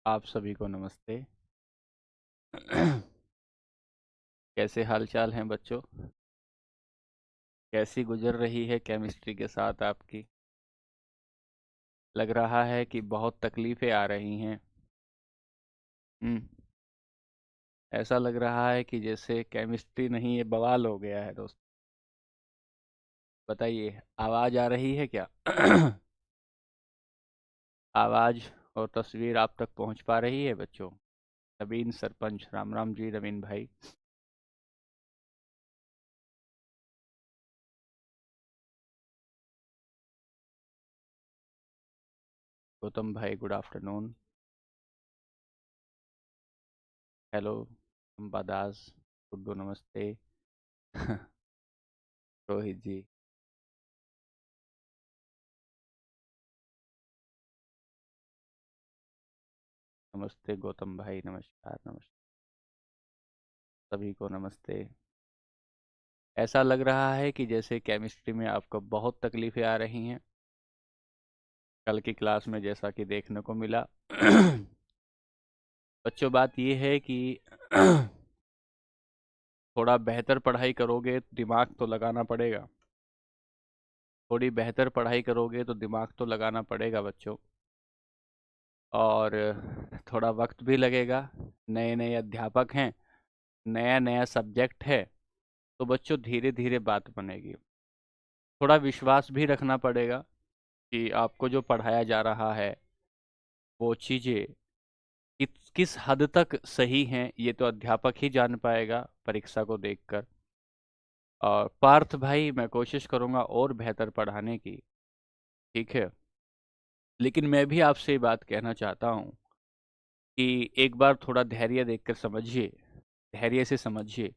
आप सभी को नमस्ते। कैसे हाल चाल हैं बच्चों? कैसी गुजर रही है केमिस्ट्री के साथ आपकी? लग रहा है कि बहुत तकलीफ़ें आ रही हैं। हम्म। ऐसा लग रहा है कि जैसे केमिस्ट्री नहीं, ये बवाल हो गया है दोस्त। बताइए, आवाज़ आ रही है क्या? आवाज़ और तस्वीर आप तक पहुंच पा रही है बच्चों? नवीन सरपंच, राम राम जी नवीन भाई। गौतम भाई, good afternoon. Hello Ambadas, Guddu नमस्ते। रोहित जी नमस्ते। गौतम भाई नमस्कार, नमस्कार। सभी को नमस्ते। ऐसा लग रहा है कि जैसे केमिस्ट्री में आपको बहुत तकलीफें आ रही हैं। कल की क्लास में जैसा कि देखने को मिला। बच्चों, बात ये है कि थोड़ा बेहतर पढ़ाई करोगे तो दिमाग तो लगाना पड़ेगा। थोड़ी बेहतर पढ़ाई करोगे तो दिमाग तो लगाना पड़ेगा बच्चों। और थोड़ा वक्त भी लगेगा। नए नए अध्यापक हैं, नया नया सब्जेक्ट है, तो बच्चों धीरे धीरे बात बनेगी। थोड़ा विश्वास भी रखना पड़ेगा कि आपको जो पढ़ाया जा रहा है वो चीज़ें किस हद तक सही हैं, ये तो अध्यापक ही जान पाएगा परीक्षा को देखकर। और पार्थ भाई, मैं कोशिश करूँगा और बेहतर पढ़ाने की। ठीक है। लेकिन मैं भी आपसे ये बात कहना चाहता हूँ कि एक बार थोड़ा धैर्य देखकर समझिए, धैर्य से समझिए।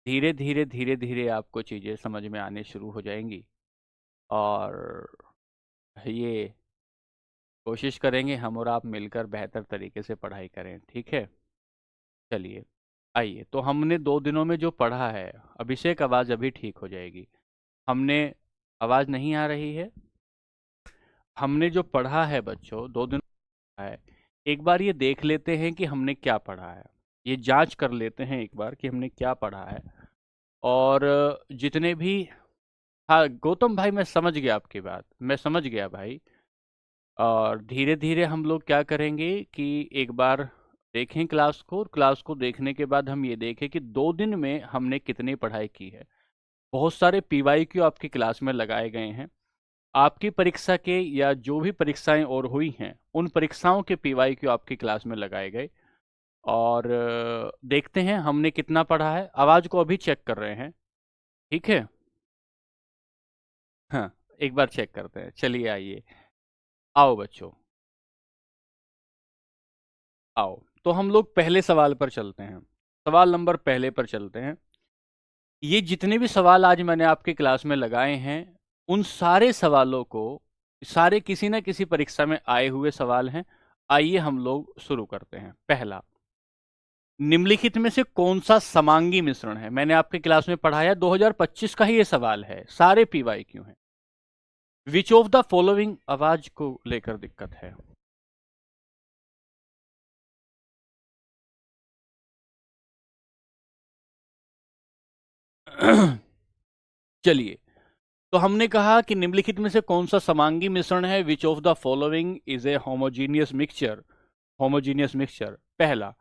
धीरे धीरे धीरे धीरे आपको चीज़ें समझ में आने शुरू हो जाएंगी। और ये कोशिश करेंगे हम और आप मिलकर बेहतर तरीके से पढ़ाई करें। ठीक है। चलिए, आइए। तो हमने 2 दिनों में जो पढ़ा है, अभिषेक आवाज़ अभी ठीक हो जाएगी। हमने, आवाज़ नहीं आ रही है? हमने जो पढ़ा है बच्चों, 2 दिन पढ़ा है। एक बार ये देख लेते हैं कि हमने क्या पढ़ा है। ये जांच कर लेते हैं एक बार कि हमने क्या पढ़ा है। और जितने भी, हाँ गौतम भाई, मैं समझ गया आपकी बात, मैं समझ गया भाई। और धीरे धीरे हम लोग क्या करेंगे कि एक बार देखें क्लास को, और क्लास को देखने के बाद हम ये देखें कि 2 दिन में हमने कितनी पढ़ाई की है। बहुत सारे पीवाईक्यू आपकी क्लास में लगाए गए हैं। आपकी परीक्षा के या जो भी परीक्षाएं और हुई हैं, उन परीक्षाओं के पीवाईक्यू आपकी क्लास में लगाए गए। और देखते हैं हमने कितना पढ़ा है। आवाज़ को अभी चेक कर रहे हैं। ठीक है। हाँ, एक बार चेक करते हैं। चलिए आइए, आओ बच्चों, आओ। तो हम लोग पहले सवाल पर चलते हैं। सवाल नंबर पहले पर चलते हैं। ये जितने भी सवाल आज मैंने आपके क्लास में लगाए हैं, उन सारे सवालों को, सारे किसी न किसी परीक्षा में आए हुए सवाल हैं। आइए हम लोग शुरू करते हैं। पहला, निम्नलिखित में से कौन सा समांगी मिश्रण है? मैंने आपके क्लास में पढ़ाया, 2025 का ही ये सवाल है, सारे पीवाई क्यों हैं। विच ऑफ द फॉलोइंग, आवाज को लेकर दिक्कत है। चलिए, तो हमने कहा कि निम्नलिखित में से कौन सा समांगी मिश्रण है। Which of the following is a homogeneous mixture. Homogeneous mixture. पहला,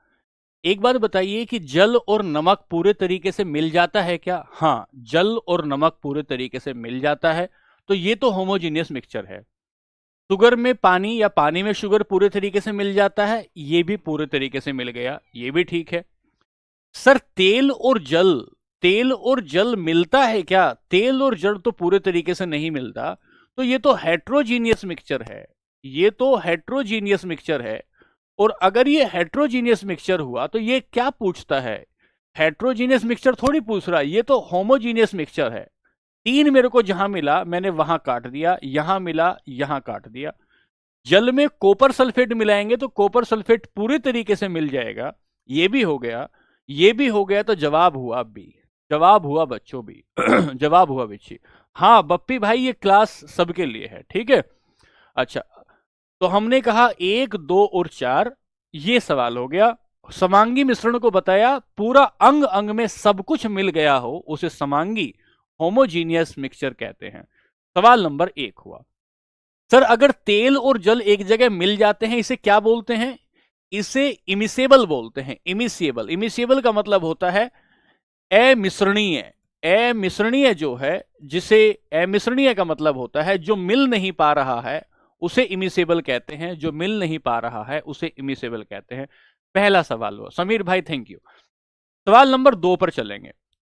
एक बात बताइए कि जल और नमक पूरे तरीके से मिल जाता है क्या? हाँ, जल और नमक पूरे तरीके से मिल जाता है, तो ये तो होमोजीनियस मिक्सचर है। शुगर में पानी या पानी में शुगर पूरे तरीके से मिल जाता है, ये भी पूरे तरीके से मिल गया, ये भी ठीक है। सर, तेल और जल, तेल और जल मिलता है क्या? तेल और जल तो पूरे तरीके से नहीं मिलता, तो ये तो हेट्रोजीनियस मिक्सचर है। ये तो हेट्रोजीनियस मिक्सचर है। और अगर ये हेट्रोजीनियस मिक्सचर हुआ तो ये क्या पूछता है? हेट्रोजीनियस मिक्सचर थोड़ी पूछ रहा है, ये तो होमोजीनियस मिक्सचर है। 3 मेरे को जहां मिला मैंने वहां काट दिया, यहां मिला यहां काट दिया। जल में कॉपर सल्फेट मिलाएंगे तो कॉपर सल्फेट पूरी तरीके से मिल जाएगा, ये भी हो गया, ये भी हो गया। तो जवाब हुआ बी। जवाब हुआ बच्चों बी। जवाब हुआ बच्ची। हाँ बप्पी भाई, ये क्लास सबके लिए है, ठीक है। अच्छा, तो हमने कहा 1, 2 और 4, ये सवाल हो गया। समांगी मिश्रण को बताया पूरा अंग अंग में सब कुछ मिल गया हो उसे समांगी होमोजीनियस मिक्सचर कहते हैं। सवाल नंबर 1 हुआ। सर अगर तेल और जल एक जगह मिल जाते हैं इसे क्या बोलते हैं? इसे इमिसेबल बोलते हैं। इमिसेबल, इमिसेबल का मतलब होता है अमिश्रणीय। अमिश्रणीय जो है, जिसे अमिश्रणीय का मतलब होता है जो मिल नहीं पा रहा है उसे इमिसेबल कहते हैं। जो मिल नहीं पा रहा है उसे इमिसेबल कहते हैं। पहला सवाल हुआ। समीर भाई थैंक यू। सवाल नंबर 2 पर चलेंगे।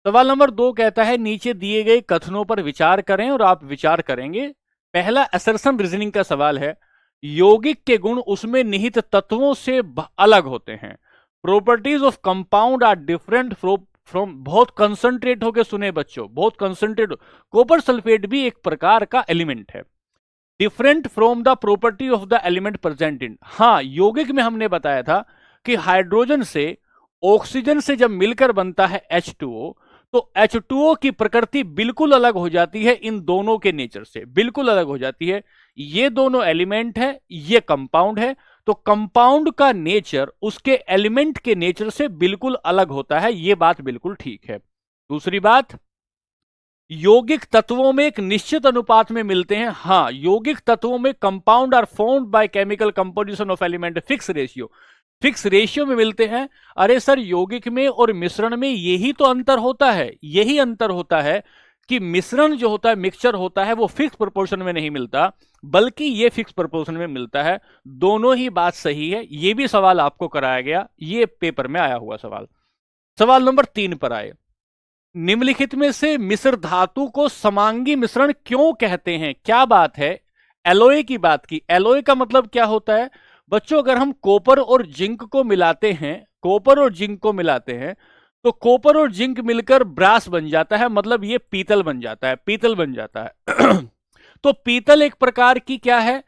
सवाल नंबर 2 कहता है नीचे दिए गए कथनों पर विचार करें और आप विचार करेंगे। पहला असर्शन रीजनिंग का सवाल है। यौगिक के गुण उसमें निहित तत्वों से अलग होते हैं। Properties of compound are different from. बहुत कंसंट्रेट होकर सुने बच्चों, बहुत कंसंट्रेट। कॉपर सल्फेट भी एक प्रकार का एलिमेंट है। Different from the property of the element present in. हाँ, यौगिक में हमने बताया था कि हाइड्रोजन से ऑक्सीजन से जब मिलकर बनता है H2O, तो H2O की प्रकृति बिल्कुल अलग हो जाती है इन दोनों के नेचर से, बिल्कुल अलग हो जाती है। ये दोनों एलिमेंट है, ये कंपाउंड है, तो कंपाउंड का नेचर उसके एलिमेंट के नेचर से बिल्कुल अलग होता है। ये बात बिल्कुल ठीक है। दूसरी बात, यौगिक तत्वों में एक निश्चित अनुपात में मिलते हैं। हाँ, यौगिक तत्वों में compound are formed by chemical composition of element fix ratio, fix ratio में मिलते हैं। अरे सर, यौगिक में और मिश्रण में यही तो अंतर होता है, यही अंतर होता है कि मिश्रण जो होता है, मिक्सचर होता है, वो फिक्स प्रोपोर्शन में नहीं मिलता, बल्कि ये फिक्स प्रोपोर्शन में मिलता है। दोनों ही बात सही है। ये भी सवाल आपको कराया गया, ये पेपर में आया हुआ सवाल। सवाल नंबर 3 पर आए। निम्नलिखित में से मिश्र धातु को समांगी मिश्रण क्यों कहते हैं? क्या बात है? एलोय की बात की। एलोय का मतलब क्या होता है बच्चों? अगर हम कॉपर और जिंक को मिलाते हैं, कॉपर और जिंक को मिलाते हैं, तो कॉपर और जिंक मिलकर ब्रास बन जाता है, मतलब ये पीतल बन जाता है, पीतल बन जाता है। तो पीतल एक प्रकार की क्या है?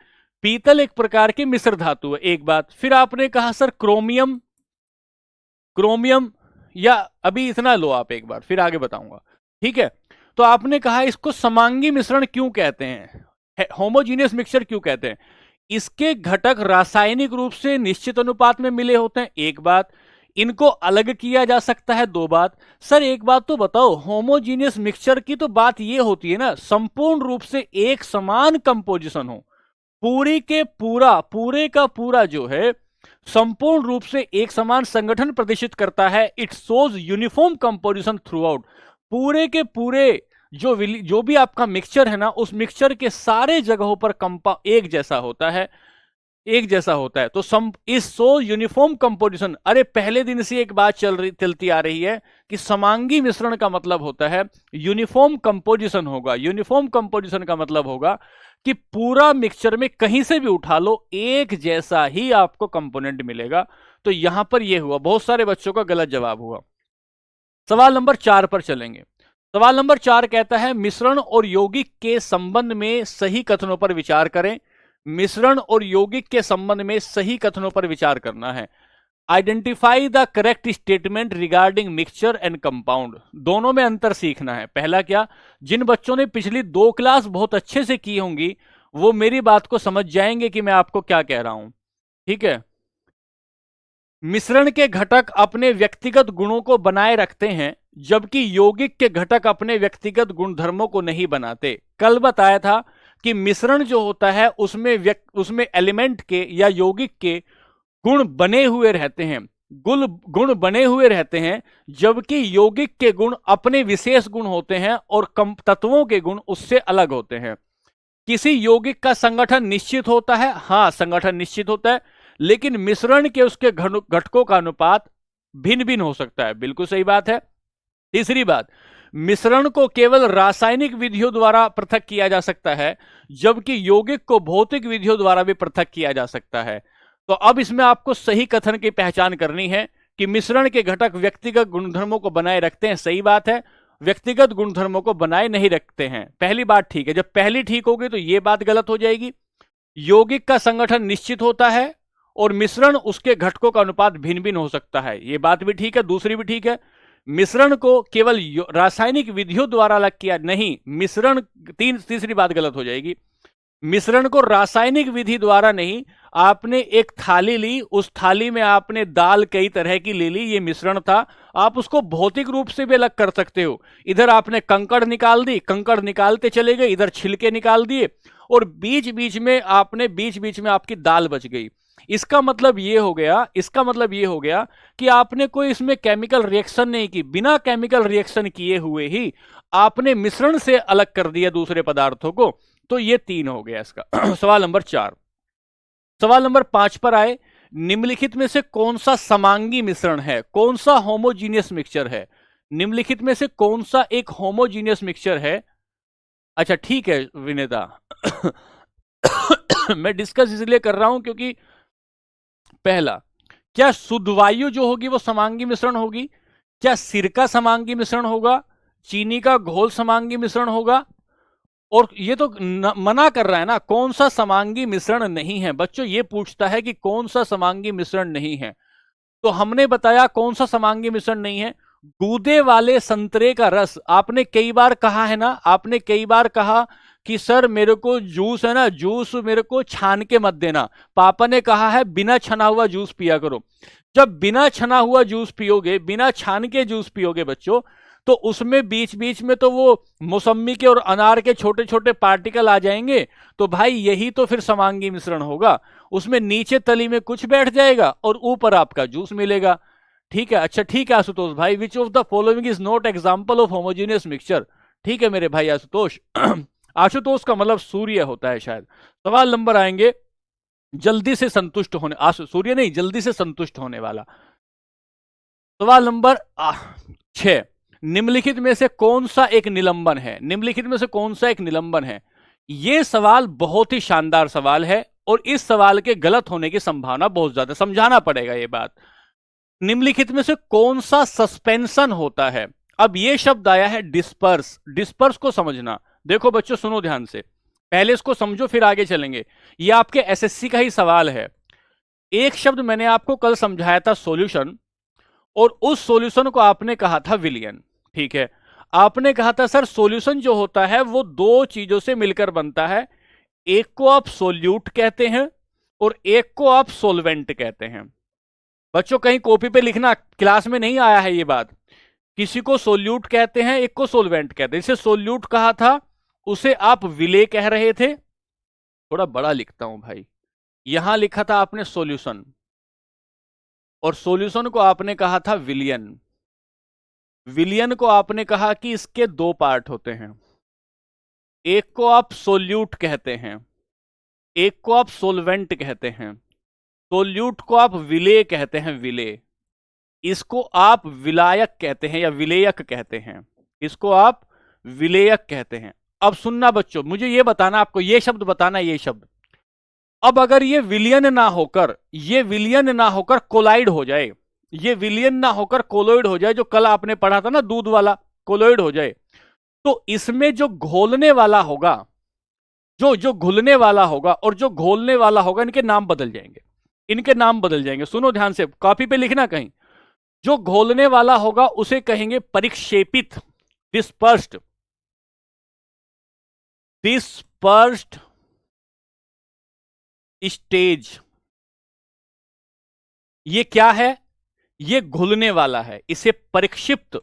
पीतल एक प्रकार की मिश्र धातु है। एक बात। फिर आपने कहा सर क्रोमियम, क्रोमियम, या अभी इतना लो आप एक बार, फिर आगे बताऊंगा, ठीक है? तो आपने कहा इसको समांगी मिश्रण क्यों कहते हैं, होमोजीनियस मिक्सचर क्यों कहते हैं? इसके घटक रासायनिक रूप से निश्चित अनुपात में मिले होते हैं, एक बात। इनको अलग किया जा सकता है, दो बात। सर एक बात तो बताओ, होमोजीनियस मिक्सचर की तो बात ये होती है ना, संपूर्ण रूप से एक समान कंपोजिशन हो, पूरी के पूरा, पूरे का पूरा जो है संपूर्ण रूप से एक समान संगठन प्रदर्शित करता है। It shows uniform composition through out. पूरे के पूरे जो भी आपका मिक्सचर है ना, उस मिक्सचर के सारे जगहों पर कंपा एक जैसा होता है, एक जैसा होता है। तो इस सो यूनिफॉर्म कंपोजिशन। अरे पहले दिन से एक बात चलती आ रही है कि समांगी मिश्रण का मतलब होता है यूनिफॉर्म कंपोजिशन होगा। यूनिफॉर्म कंपोजिशन का मतलब होगा कि पूरा मिक्सचर में कहीं से भी उठा लो एक जैसा ही आपको कंपोनेंट मिलेगा। तो यहां पर यह हुआ, बहुत सारे बच्चों का गलत जवाब हुआ। सवाल नंबर 4 पर चलेंगे। सवाल नंबर 4 कहता है मिश्रण और यौगिक के संबंध में सही कथनों पर विचार करें। मिश्रण और यौगिक के संबंध में सही कथनों पर विचार करना है। Identify the correct statement regarding mixture and compound. दोनों में अंतर सीखना है। पहला क्या, जिन बच्चों ने पिछली 2 क्लास बहुत अच्छे से की होंगी वो मेरी बात को समझ जाएंगे कि मैं आपको क्या कह रहा हूं, ठीक है? मिश्रण के घटक अपने व्यक्तिगत गुणों को बनाए रखते हैं, जबकि यौगिक के घटक अपने व्यक्तिगत गुणधर्मों को नहीं बनाते। कल बताया था कि मिश्रण जो होता है उसमें एलिमेंट के या यौगिक के गुण बने हुए रहते हैं, गुण बने हुए रहते हैं, जबकि यौगिक के गुण अपने विशेष गुण होते हैं और तत्वों के गुण उससे अलग होते हैं। किसी यौगिक का संगठन निश्चित होता है, हाँ संगठन निश्चित होता है, लेकिन मिश्रण के उसके घटकों का अनुपात भिन्न भिन्न हो सकता है। बिल्कुल सही बात है। तीसरी बात, मिश्रण को केवल रासायनिक विधियों द्वारा पृथक किया जा सकता है, जबकि यौगिक को भौतिक विधियों द्वारा भी पृथक किया जा सकता है। तो अब इसमें आपको सही कथन की पहचान करनी है कि मिश्रण के घटक व्यक्तिगत गुणधर्मों को बनाए रखते हैं, सही बात है, व्यक्तिगत गुणधर्मों को बनाए नहीं रखते हैं। पहली बात ठीक है। जब पहली ठीक होगी तो यह बात गलत हो जाएगी। यौगिक का संगठन निश्चित होता है और मिश्रण उसके घटकों का अनुपात भिन्न भिन्न हो सकता है, यह बात भी ठीक है। दूसरी भी ठीक है, मिश्रण को केवल रासायनिक विधियों द्वारा अलग किया नहीं, मिश्रण तीसरी बात गलत हो जाएगी। मिश्रण को रासायनिक विधि द्वारा नहीं, आपने एक थाली ली, उस थाली में आपने दाल कई तरह की ले ली, ये मिश्रण था। आप उसको भौतिक रूप से भी अलग कर सकते हो। इधर आपने कंकड़ निकाल दी, कंकड़ निकालते चले गए, इधर छिलके निकाल दिए, और बीच बीच में आपकी दाल बच गई। इसका मतलब ये हो गया, इसका मतलब ये हो गया कि आपने कोई इसमें केमिकल रिएक्शन नहीं की, बिना केमिकल रिएक्शन किए हुए ही आपने मिश्रण से अलग कर दिया दूसरे पदार्थों को। तो ये 3 हो गया इसका। सवाल नंबर 4। सवाल नंबर 5 पर आए, निम्नलिखित में से कौन सा समांगी मिश्रण है, कौन सा होमोजीनियस मिक्सचर है? निम्नलिखित में से कौन सा एक होमोजीनियस मिक्सचर है? अच्छा ठीक है विनेता। मैं डिस्कस इसलिए कर रहा हूं क्योंकि पहला, क्या शुद्ध वायु जो होगी वो समांगी मिश्रण होगी? क्या सिरका समांगी मिश्रण होगा? चीनी का घोल समांगी मिश्रण होगा? और ये तो मना कर रहा है ना, कौन सा समांगी मिश्रण नहीं है। बच्चों ये पूछता है कि कौन सा समांगी मिश्रण नहीं है, तो हमने बताया कौन सा समांगी मिश्रण नहीं है। गूदे वाले संतरे का रस, आपने कई बार कहा है ना, आपने कई बार कहा कि सर मेरे को जूस है ना, जूस मेरे को छान के मत देना। पापा ने कहा है बिना छना हुआ जूस पिया करो। जब बिना छना हुआ जूस पियोगे, बिना छान के जूस पियोगे बच्चों, तो उसमें बीच बीच में तो वो मौसम्मी के और अनार के छोटे छोटे पार्टिकल आ जाएंगे। तो भाई यही तो फिर समांगी मिश्रण होगा। उसमें नीचे तली में कुछ बैठ जाएगा और ऊपर आपका जूस मिलेगा। ठीक है, अच्छा ठीक है आशुतोष भाई, which of the following is not example of homogeneous mixture? ठीक है मेरे भाई आशुतोष। आशुतोष का मतलब सूर्य होता है शायद। सवाल नंबर आएंगे, जल्दी से संतुष्ट होने, सूर्य नहीं, जल्दी से संतुष्ट होने वाला। सवाल नंबर 6, निम्नलिखित में से कौन सा एक निलंबन है? निम्नलिखित में से कौन सा एक निलंबन है? यह सवाल बहुत ही शानदार सवाल है और इस सवाल के गलत होने की संभावना बहुत ज्यादा, समझाना पड़ेगा यह बात। निम्नलिखित में से कौन सा सस्पेंशन होता है? अब यह शब्द आया है डिस्पर्स। डिस्पर्स को समझना, देखो बच्चों सुनो ध्यान से, पहले इसको समझो फिर आगे चलेंगे। यह आपके एसएससी का ही सवाल है। एक शब्द मैंने आपको कल समझाया था सॉल्यूशन, और उस सॉल्यूशन को आपने कहा था विलियन। ठीक है, आपने कहा था सर सॉल्यूशन जो होता है वो 2 चीजों से मिलकर बनता है, एक को आप सोल्यूट कहते हैं और एक को आप सोलवेंट कहते हैं। बच्चों कहीं कॉपी पे लिखना, क्लास में नहीं आया है ये बात। किसी को सोल्यूट कहते हैं, एक को सोलवेंट कहते हैं। जिसे सोल्यूट कहा था उसे आप विले कह रहे थे। थोड़ा बड़ा लिखता हूं भाई, यहां लिखा था आपने सॉल्यूशन, और सॉल्यूशन को आपने कहा था विलियन। विलियन को आपने कहा कि इसके 2 पार्ट होते हैं, एक को आप सोल्यूट कहते हैं, एक को आप सोलवेंट कहते हैं। सोल्यूट को आप विले कहते हैं, विले। इसको आप विलायक कहते हैं या विलेयक कहते हैं, इसको आप विलेयक कहते हैं। अब सुनना बच्चों, मुझे ये बताना, आपको ये शब्द बताना, ये शब्द। अब अगर ये विलियन ना होकर कोलाइड हो जाए, ये विलियन ना होकर कोलोइड हो जाए, जो कल आपने पढ़ा था ना दूध वाला, कोलोइड हो जाए, तो इसमें जो घोलने वाला होगा, जो घुलने वाला होगा और जो घोलने वाला होगा, इनके नाम बदल जाएंगे। इनके नाम बदल जाएंगे, सुनो ध्यान से, कॉपी पे लिखना कहीं। जो घोलने वाला होगा उसे कहेंगे परिक्षेपित, डिस्पर्स्ड, डिस्पर्स्ड स्टेज। ये क्या है? ये घुलने वाला है, इसे परिक्षिप्त।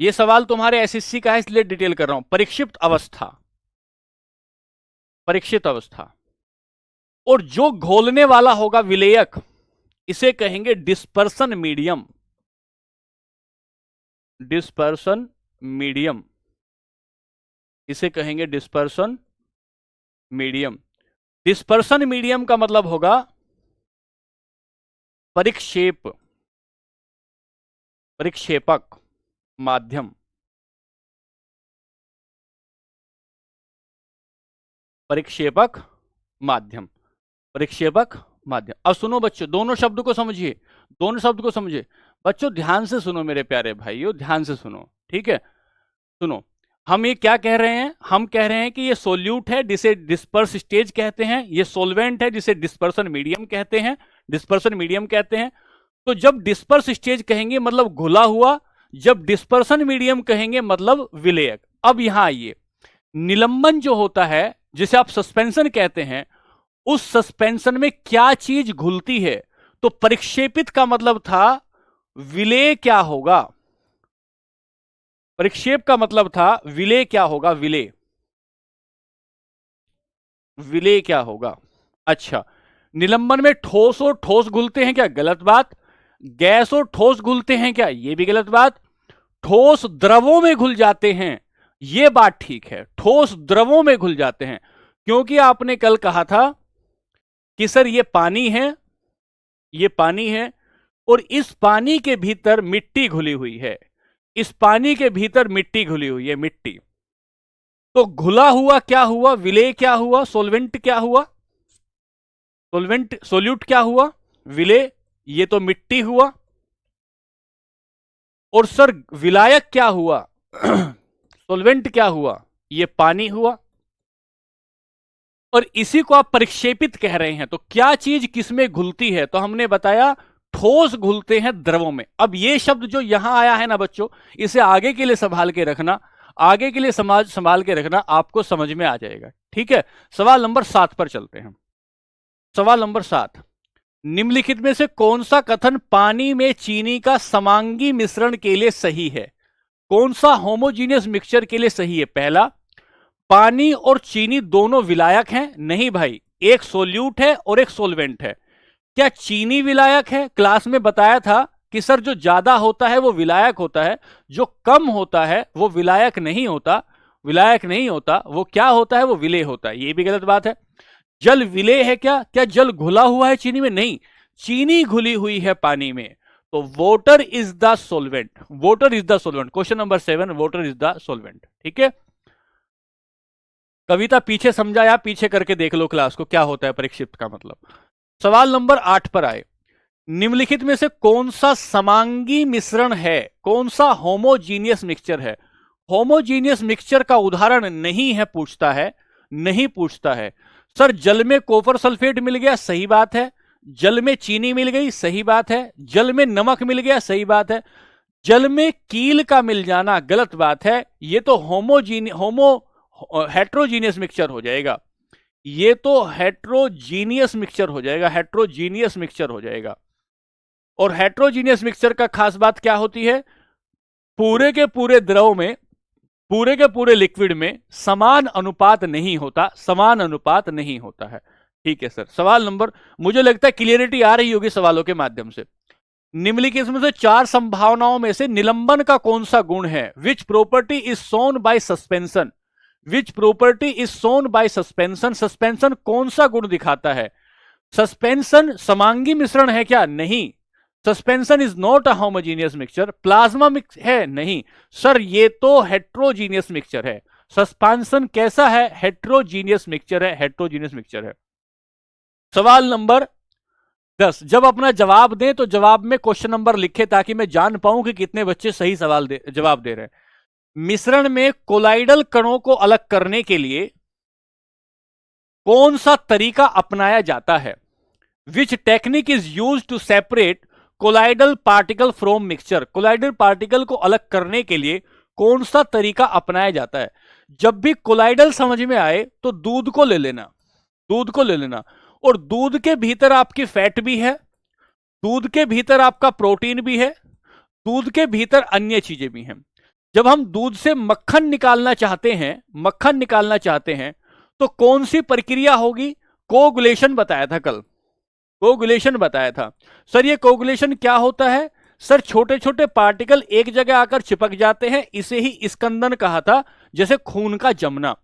ये सवाल तुम्हारे एसएससी का है इसलिए डिटेल कर रहा हूं। परिक्षिप्त अवस्था, परीक्षित अवस्था। और जो घोलने वाला होगा विलेयक, इसे कहेंगे डिस्पर्सन मीडियम, डिस्पर्सन मीडियम, इसे कहेंगे डिस्पर्सन मीडियम। डिस्पर्सन मीडियम का मतलब होगा परिक्षेप, परिक्षेपक माध्यम, परिक्षेपक माध्यम, परिक्षेपक माध्यम। अब सुनो बच्चों, दोनों शब्द को समझिए, दोनों शब्द को समझिए। बच्चों ध्यान से सुनो मेरे प्यारे भाइयों, ध्यान से सुनो, ठीक है? सुनो, हम ये क्या कह रहे हैं? हम कह रहे हैं कि ये सोल्यूट है जिसे डिस्पर्स स्टेज कहते हैं, ये सोलवेंट है जिसे डिस्पर्सन मीडियम कहते हैं, डिस्पर्सन मीडियम कहते हैं। तो जब डिस्पर्स स्टेज कहेंगे मतलब घुला हुआ, जब डिस्पर्सन मीडियम कहेंगे मतलब विलेयक। अब यहां आइए, निलंबन जो होता है, जिसे आप सस्पेंशन कहते हैं, उस सस्पेंशन में क्या चीज घुलती है? तो परिक्षेपित का मतलब था विलेय क्या होगा? परिक्षेप का मतलब था विलेय क्या होगा? विलेय, विलेय क्या होगा? अच्छा, निलंबन में ठोस और ठोस घुलते हैं क्या? गलत बात। गैस और ठोस घुलते हैं क्या? यह भी गलत बात। ठोस द्रवों में घुल जाते हैं, यह बात ठीक है, ठोस द्रवों में घुल जाते हैं। क्योंकि आपने कल कहा था कि सर ये पानी है, ये पानी है, और इस पानी के भीतर मिट्टी घुली हुई है, इस पानी के भीतर मिट्टी घुली हुई है, मिट्टी। तो घुला हुआ क्या हुआ? विलेय क्या हुआ? सोलवेंट क्या हुआ? सोलवेंट, सोल्यूट क्या हुआ? विलेय, ये तो मिट्टी हुआ। और सर विलायक क्या हुआ? सोलवेंट क्या हुआ? ये पानी हुआ। और इसी को आप परिक्षेपित कह रहे हैं। तो क्या चीज किसमें घुलती है? तो हमने बताया ठोस घुलते हैं द्रवों में। अब ये शब्द जो यहां आया है ना बच्चों, इसे आगे के लिए संभाल के रखना, आगे के लिए संभाल के रखना, आपको समझ में आ जाएगा। ठीक है, सवाल नंबर 7 पर चलते हैं। सवाल नंबर 7, निम्नलिखित में से कौन सा कथन पानी में चीनी का समांगी मिश्रण के लिए सही है? कौन सा होमोजीनियस मिक्सचर के लिए सही है? पहला, पानी और चीनी दोनों विलायक हैं। नहीं भाई, एक सोल्यूट है और एक सोलवेंट है। क्या चीनी विलायक है? क्लास में बताया था कि सर जो ज्यादा होता है वो विलायक होता है, जो कम होता है वो विलायक नहीं होता। विलायक नहीं होता, वो क्या होता है? वो विलेय होता है। ये भी गलत बात है। जल विलेय है क्या? क्या जल घुला हुआ है चीनी में? नहीं, चीनी घुली हुई है पानी में। तो voter is the solvent, voter is the solvent. Question number 7, voter is the solvent. ठीक है, कविता पीछे समझा या पीछे करके देख लो क्लास को, क्या होता है परिक्षिप्त का मतलब। सवाल नंबर 8 पर आए। निम्नलिखित में से कौन सा समांगी मिश्रण है? कौन सा होमोजीनियस मिक्सचर है? होमोजीनियस मिक्सचर का उदाहरण नहीं है पूछता है, नहीं पूछता है। सर जल में कॉपर सल्फेट मिल गया, सही बात है। जल में चीनी मिल गई, सही बात है। जल में नमक मिल गया, सही बात है। जल में कील का मिल जाना गलत बात है। ये तो हेट्रोजीनियस मिक्सचर हो जाएगा, ये तो हेट्रोजीनियस मिक्सचर हो जाएगा, हेट्रोजीनियस मिक्सचर हो जाएगा। और हेट्रोजीनियस मिक्सचर का खास बात क्या होती है? पूरे के पूरे द्रव में, पूरे के पूरे लिक्विड में समान अनुपात नहीं होता, समान अनुपात नहीं होता है। ठीक है सर, सवाल नंबर, मुझे लगता है क्लियरिटी आ रही होगी सवालों के माध्यम से। निम्नलिखित में से 4 संभावनाओं में से निलंबन का कौन सा गुण है? Which property is shown by suspension, which property is shown by suspension. Suspension कौन सा गुण दिखाता है? सस्पेंशन समांगी मिश्रण है क्या? नहीं। Suspension is not a homogeneous mixture. Plasma mix है? नहीं सर, ये तो हेट्रोजीनियस मिक्सचर है। सस्पेंशन कैसा है? हेट्रोजीनियस मिक्सचर है, हेट्रोजीनियस मिक्सचर है। सवाल नंबर 10, जब अपना जवाब दें तो जवाब में क्वेश्चन नंबर लिखे, ताकि मैं जान पाऊं कि कितने बच्चे सही जवाब दे रहे हैं। मिश्रण में कोलाइडल कणों को अलग करने के लिए कौन सा तरीका अपनाया जाता है? Which technique is use to separate colloidal particle from mixture. Colloidal particle को अलग करने के लिए कौन सा तरीका अपनाया जाता है? जब भी कोलाइडल समझ में आए तो दूध को ले लेना, दूध को ले लेना। और दूध के भीतर आपकी फैट भी है, दूध के भीतर आपका प्रोटीन भी है, दूध के भीतर अन्य चीजें भी हैं। जब हम दूध से मक्खन निकालना चाहते हैं, मक्खन निकालना चाहते हैं, तो कौन सी प्रक्रिया होगी? कोगुलेशन बताया था कल, कोगुलेशन बताया था। सर ये कोगुलेशन क्या होता है? सर छोटे छोटे पार्टिकल एक जगह आकर चिपक जाते हैं, इसे ही स्कंदन कहा था, जैसे खून का जमना।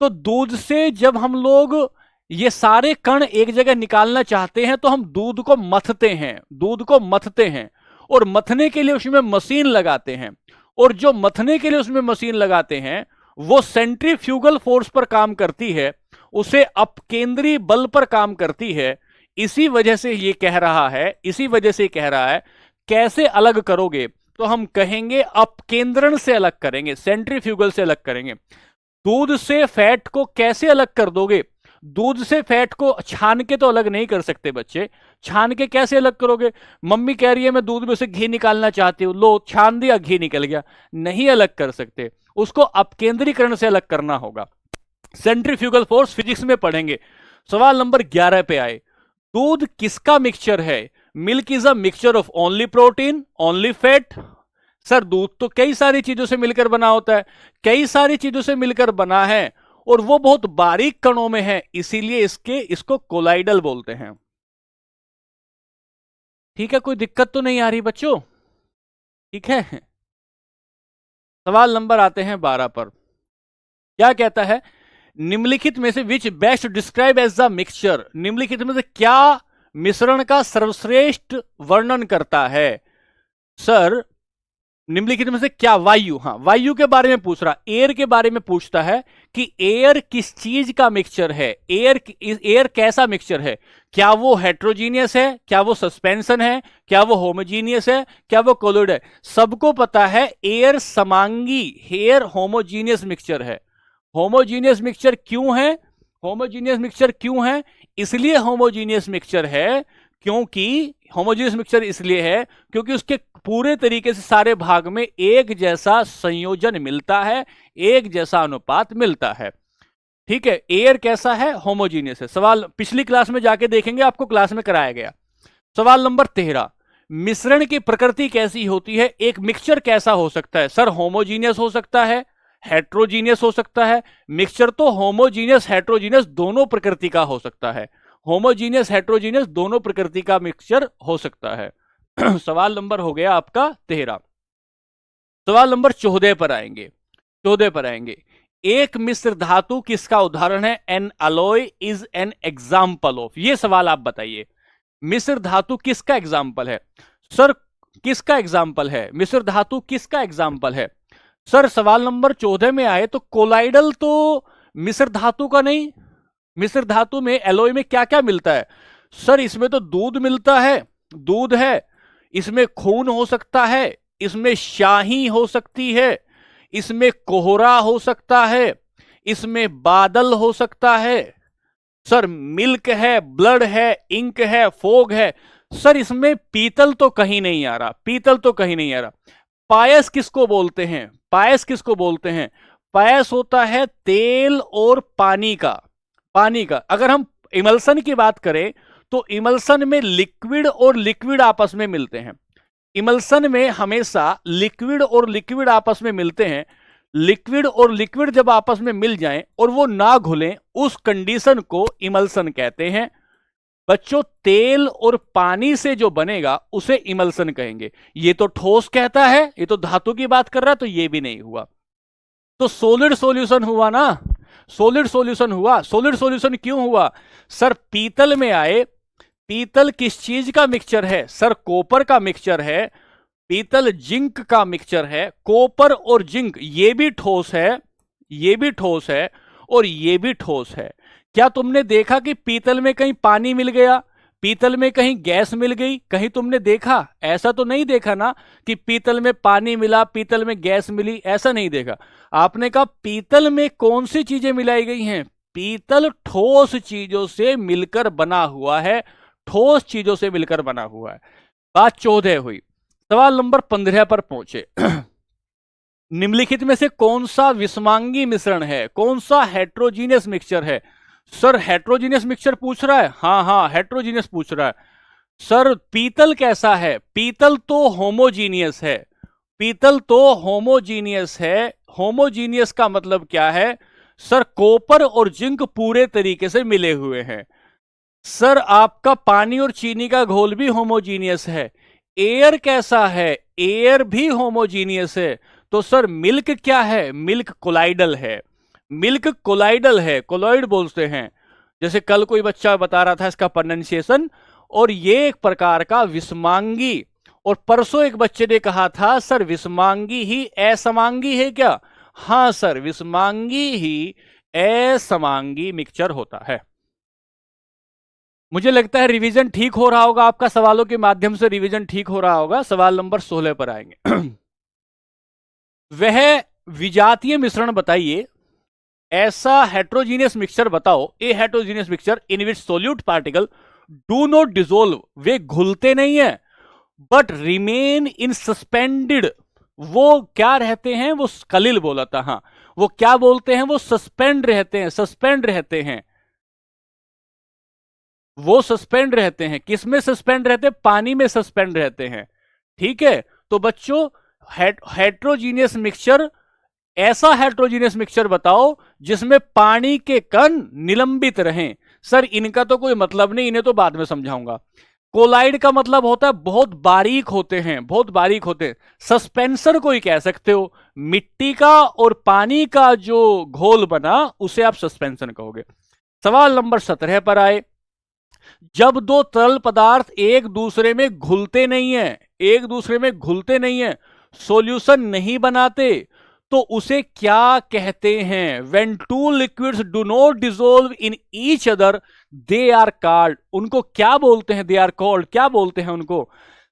तो दूध से जब हम लोग ये सारे कण एक जगह निकालना चाहते हैं तो हम दूध को मथते हैं, दूध को मथते हैं, और मथने के लिए उसमें मशीन लगाते हैं। और जो मथने के लिए उसमें मशीन लगाते हैं वो सेंट्रीफ्यूगल फोर्स पर काम करती है, उसे अपकेंद्री बल पर काम करती है। इसी वजह से ये कह रहा है, इसी वजह से कह रहा है कैसे अलग करोगे? तो हम कहेंगे अपकेंद्रण से अलग करेंगे, सेंट्रीफ्यूगल से अलग करेंगे। दूध से फैट को कैसे अलग कर दोगे? दूध से फैट को छान के तो अलग नहीं कर सकते बच्चे, छान के कैसे अलग करोगे? मम्मी कह रही है मैं दूध में से घी निकालना चाहती हूं, लो छान दिया, घी निकल गया, नहीं अलग कर सकते। उसको अपकेंद्रीकरण से अलग करना होगा। सेंट्रीफ्यूगल फोर्स फिजिक्स में पढ़ेंगे। सवाल नंबर 11 पे आए, दूध किसका मिक्सचर है? Milk is a mixture of only protein, only fat. Sir दूध तो कई सारी चीजों से मिलकर बना होता है, कई सारी चीजों से मिलकर बना है और वो बहुत बारीक कणों में है, इसीलिए इसको कोलाइडल बोलते हैं। ठीक है, कोई दिक्कत तो नहीं आ रही बच्चों? ठीक है। सवाल नंबर आते हैं 12 पर। क्या कहता है, निम्नलिखित में से which best describe as the mixture, निम्नलिखित में से क्या मिश्रण का सर्वश्रेष्ठ वर्णन करता है? सर निम्नलिखित में से क्या, वायु, हाँ वायु के बारे में पूछ रहा, एयर के बारे में पूछता है कि एयर किस चीज का मिक्सचर है, एयर कैसा मिक्सचर है? क्या वो हेट्रोजीनियस है, क्या वो सस्पेंशन है, क्या वो होमोजीनियस है, क्या वो कोलोइड है? सबको पता है एयर समांगी, एयर होमोजीनियस मिक्सचर है। होमोजीनियस मिक्सचर क्यों है? होमोजीनियस मिक्सचर क्यों है? इसलिए होमोजीनियस मिक्सचर है क्योंकि होमोजीनियस मिक्सचर इसलिए है क्योंकि उसके पूरे तरीके से सारे भाग में एक जैसा संयोजन मिलता है, एक जैसा अनुपात मिलता है। ठीक है, एयर कैसा है? होमोजीनियस है। सवाल पिछली क्लास में जाके देखेंगे, आपको क्लास में कराया गया। सवाल नंबर 13, मिश्रण की प्रकृति कैसी होती है? एक मिक्सचर कैसा हो सकता है? सर होमोजीनियस हो सकता है, हेट्रोजीनियस हो सकता है। मिक्सचर तो होमोजीनियस हेट्रोजीनियस दोनों प्रकृति का हो सकता है, होमोजीनियस हेट्रोजीनियस दोनों प्रकृति का मिक्सचर हो सकता है। सवाल नंबर हो गया आपका 13। सवाल नंबर 14 पर आएंगे। 14 पर आएंगे, एक मिश्र धातु किसका उदाहरण है? N alloy is an example of. ये सवाल आप बताइए, मिश्र धातु किसका एग्जाम्पल है? सर किसका एग्जाम्पल है? मिश्र धातु किसका एग्जाम्पल है? सर सवाल नंबर 14 में आए तो कोलाइडल तो मिश्र धातु का नहीं। मिश्र धातु में एलॉय में क्या क्या मिलता है? सर इसमें तो दूध मिलता है, दूध है, इसमें खून हो सकता है, इसमें शाही हो सकती है, इसमें कोहरा हो सकता है, इसमें बादल हो सकता है। सर मिल्क है, ब्लड है, इंक है, फोग है। सर इसमें पीतल तो कहीं नहीं आ रहा, पीतल तो कहीं नहीं आ रहा। पायस किसको बोलते हैं? पायस किसको बोलते हैं? पायस होता है तेल और पानी का, पानी का। अगर हम इमल्सन की बात करें तो इमल्सन में लिक्विड और लिक्विड आपस में मिलते हैं। इमल्सन में हमेशा लिक्विड और लिक्विड आपस में मिलते हैं। लिक्विड और लिक्विड जब आपस में मिल जाएं और वो ना घुलें, उस कंडीशन को इमल्सन कहते हैं। बच्चों तेल और पानी से जो बनेगा उसे इमल्सन कहेंगे। ये तो ठोस कहता है, ये तो धातु की बात कर रहा है, तो ये भी नहीं हुआ। तो सॉलिड सॉल्यूशन हुआ ना, सॉलिड सॉल्यूशन हुआ। सॉलिड सॉल्यूशन क्यों हुआ? सर पीतल में आए, पीतल किस चीज का मिक्सचर है? सर कॉपर का मिक्सचर है। पीतल जिंक का मिक्सचर है। कॉपर और जिंक ये भी ठोस है, ये भी ठोस है और ये भी ठोस है। क्या तुमने देखा कि पीतल में कहीं पानी मिल गया, पीतल में कहीं गैस मिल गई? कहीं तुमने देखा? ऐसा तो नहीं देखा ना कि पीतल में पानी मिला, पीतल में गैस मिली, ऐसा नहीं देखा। आपने कहा पीतल में कौन सी चीजें मिलाई गई हैं? पीतल ठोस चीजों से मिलकर बना हुआ है, ठोस चीजों से मिलकर बना हुआ है। बात 14 हुई। सवाल नंबर 15 पर पहुंचे। निम्नलिखित में से कौन सा विषमांगी मिश्रण है? कौन सा हेट्रोजीनियस मिक्सचर है? सर हेट्रोजीनियस मिक्सचर पूछ रहा है? हाँ हेट्रोजीनियस पूछ रहा है। सर पीतल कैसा है? पीतल तो होमोजीनियस है, पीतल तो होमोजीनियस है। होमोजीनियस का मतलब क्या है? सर कॉपर और जिंक पूरे तरीके से मिले हुए हैं। सर आपका पानी और चीनी का घोल भी होमोजीनियस है। एयर कैसा है? एयर भी होमोजीनियस है। तो सर मिल्क क्या है? मिल्क कोलाइडल है, मिल्क कोलाइडल है, कोलॉइड बोलते हैं। जैसे कल कोई बच्चा बता रहा था इसका प्रोनाउंसिएशन, और ये एक प्रकार का विषमांगी। और परसों एक बच्चे ने कहा था सर विषमांगी ही असमांगी है क्या? हाँ सर विषमांगी ही असमांगी मिक्सचर होता है। मुझे लगता है रिवीजन ठीक हो रहा होगा आपका, सवालों के माध्यम से रिवीजन ठीक हो रहा होगा। सवाल नंबर 16 पर आएंगे। वह विजातीय मिश्रण बताइए, ऐसा हेट्रोजीनियस मिक्सचर बताओ, a heterogeneous mixture in which solute particle do not dissolve, वे घुलते नहीं है, बट रिमेन इन सस्पेंडेड, वो क्या रहते हैं, वो कलिल बोला था, हाँ, वो क्या बोलते हैं, वो सस्पेंड रहते हैं, सस्पेंड रहते हैं, वो सस्पेंड रहते हैं। किसमें सस्पेंड रहते हैं? पानी में सस्पेंड रहते हैं। ठीक है, तो बच्चों हेट्रोजीनियस मिक्सचर, ऐसा हेट्रोजीनियस मिक्सचर बताओ जिसमें पानी के कण निलंबित रहें। सर इनका तो कोई मतलब नहीं, इन्हें तो बाद में समझाऊंगा। कोलाइड का मतलब होता है बहुत बारीक होते हैं, बहुत बारीक होते हैं। सस्पेंसर को ही कह सकते हो, मिट्टी का और पानी का जो घोल बना उसे आप सस्पेंशन कहोगे। सवाल नंबर 17 पर आए। जब दो तरल पदार्थ एक दूसरे में घुलते नहीं है, एक दूसरे में घुलते नहीं है, सॉल्यूशन नहीं बनाते, तो उसे क्या कहते हैं? When two liquids do not dissolve in each other they are called, उनको क्या बोलते हैं? दे आर कॉल्ड, क्या बोलते हैं उनको?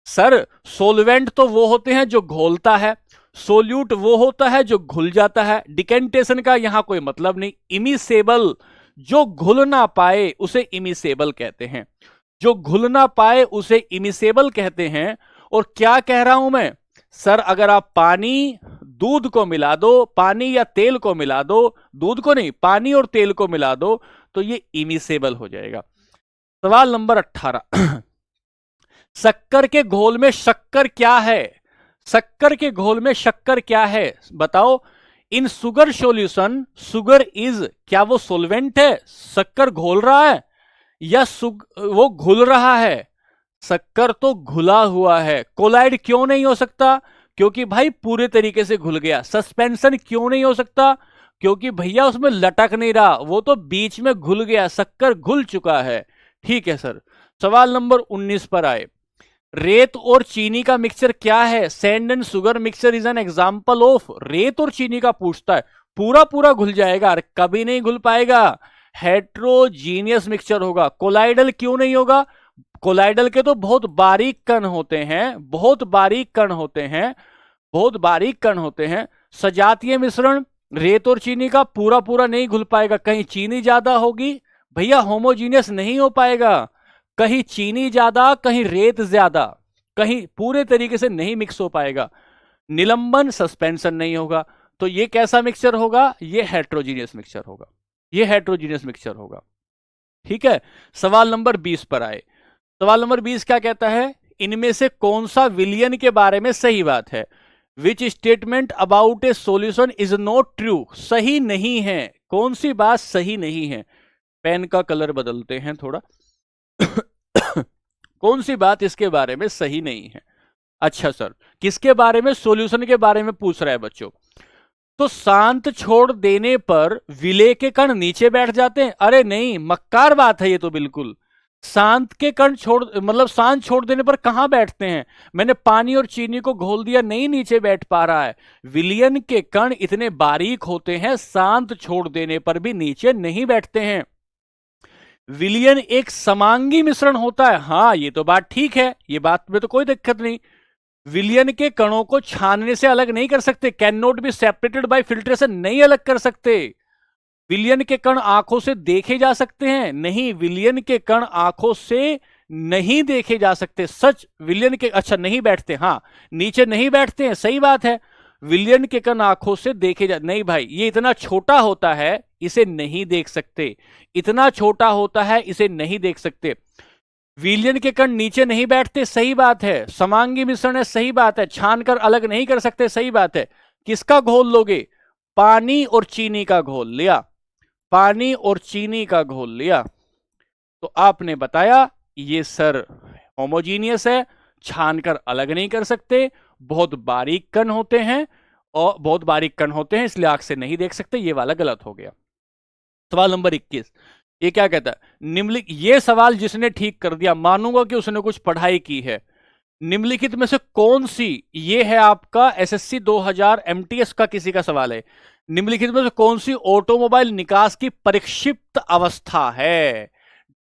सर सोलवेंट तो वो होते हैं जो घोलता है, सोल्यूट वो होता है जो घुल जाता है। डिकेंटेशन का यहां कोई मतलब नहीं। इमिसेबल, जो घुल ना पाए उसे इमिसेबल कहते हैं, जो घुल ना पाए उसे इमिसेबल कहते हैं। और क्या कह रहा हूं मैं? सर अगर आप पानी दूध को मिला दो, पानी या तेल को मिला दो, दूध को नहीं पानी और तेल को मिला दो, तो ये इमिसेबल हो जाएगा। सवाल नंबर 18। शक्कर के घोल में शक्कर क्या है? शक्कर के घोल में शक्कर क्या है बताओ? इन सुगर सॉल्यूशन, सुगर इज, क्या वो सोलवेंट है? शक्कर घोल रहा है या वो घुल रहा है? शक्कर तो घुला हुआ है। कोलाइड क्यों नहीं हो सकता? क्योंकि भाई पूरे तरीके से घुल गया। सस्पेंशन क्यों नहीं हो सकता? क्योंकि भैया उसमें लटक नहीं रहा, वो तो बीच में घुल गया, शक्कर घुल चुका है। ठीक है सर। सवाल नंबर 19 पर आए। रेत और चीनी का मिक्सचर क्या है? Sand and sugar mixture is an example of. रेत और चीनी का पूछता है, पूरा पूरा घुल जाएगा? अरे कभी नहीं घुल पाएगा, हेट्रोजीनियस मिक्सचर होगा। कोलाइडल क्यों नहीं होगा? कोलाइडल के तो बहुत बारीक कण होते हैं, बहुत बारीक कण होते हैं, बहुत बारीक कण होते हैं। सजातीय मिश्रण रेत और चीनी का पूरा पूरा नहीं घुल पाएगा, कहीं चीनी ज्यादा होगी भैया, होमोजीनियस नहीं हो पाएगा। कहीं चीनी ज्यादा, कहीं रेत ज्यादा, कहीं पूरे तरीके से नहीं मिक्स हो पाएगा। निलंबन, सस्पेंशन नहीं होगा। तो ये कैसा मिक्सचर होगा? ये हेट्रोजीनियस मिक्सचर होगा, ये हेट्रोजीनियस मिक्सचर होगा। ठीक है। सवाल नंबर 20 पर आए। सवाल नंबर 20 क्या कहता है? इनमें से कौन सा विलियन के बारे में सही बात है? Which statement about A solution is not true, सही नहीं है। कौन सी बात सही नहीं है? पेन का कलर बदलते हैं थोड़ा। कौन सी बात इसके बारे में सही नहीं है? अच्छा सर, किसके बारे में? सॉल्यूशन के बारे में पूछ रहा है बच्चों। तो शांत छोड़ देने पर विलेय के कण नीचे बैठ जाते हैं? अरे नहीं, मक्कार बात है ये तो बिल्कुल। शांत के कण छोड़, मतलब शांत छोड़ देने पर कहां बैठते हैं? मैंने पानी और चीनी को घोल दिया, नहीं नीचे बैठ पा रहा है। विलियन के कण इतने बारीक होते हैं, शांत छोड़ देने पर भी नीचे नहीं बैठते हैं। विलियन एक समांगी मिश्रण होता है, हाँ ये तो बात ठीक है, ये बात में तो कोई दिक्कत नहीं। विलियन के कणों को छानने से अलग नहीं कर सकते, can not be separated by filtration, नहीं अलग कर सकते। विलियन के कण आंखों से देखे जा सकते हैं? नहीं, विलियन के कण आंखों से नहीं देखे जा सकते। सच, विलियन के, अच्छा नहीं बैठते, हाँ नीचे नहीं बैठते हैं, सही बात है। विलियन के कण आंखों से देखे जा, नहीं भाई ये इतना छोटा होता है इसे नहीं देख सकते, इतना छोटा होता है इसे नहीं देख सकते। विलियन के कण नीचे नहीं बैठते, सही बात है। समांगी मिश्रण है, सही बात है। छानकर अलग नहीं कर सकते, सही बात है। किसका घोल लोगे? पानी और चीनी का घोल लिया, पानी और चीनी का घोल लिया, तो आपने बताया ये सर होमोजीनियस है, छानकर अलग नहीं कर सकते, बहुत बारीक कण होते हैं, और बहुत बारीक कण होते हैं इसलिए आंख से नहीं देख सकते, ये वाला गलत हो गया। सवाल नंबर 21, ये क्या कहता है? निम्नलिखित, ये सवाल जिसने ठीक कर दिया मानूंगा कि उसने कुछ पढ़ाई की है। निम्नलिखित में से कौन सी, ये है आपका एसएससी 2000 एमटीएस का किसी का सवाल है, निम्नलिखित में से कौन सी ऑटोमोबाइल निकास की परिक्षिप्त अवस्था है?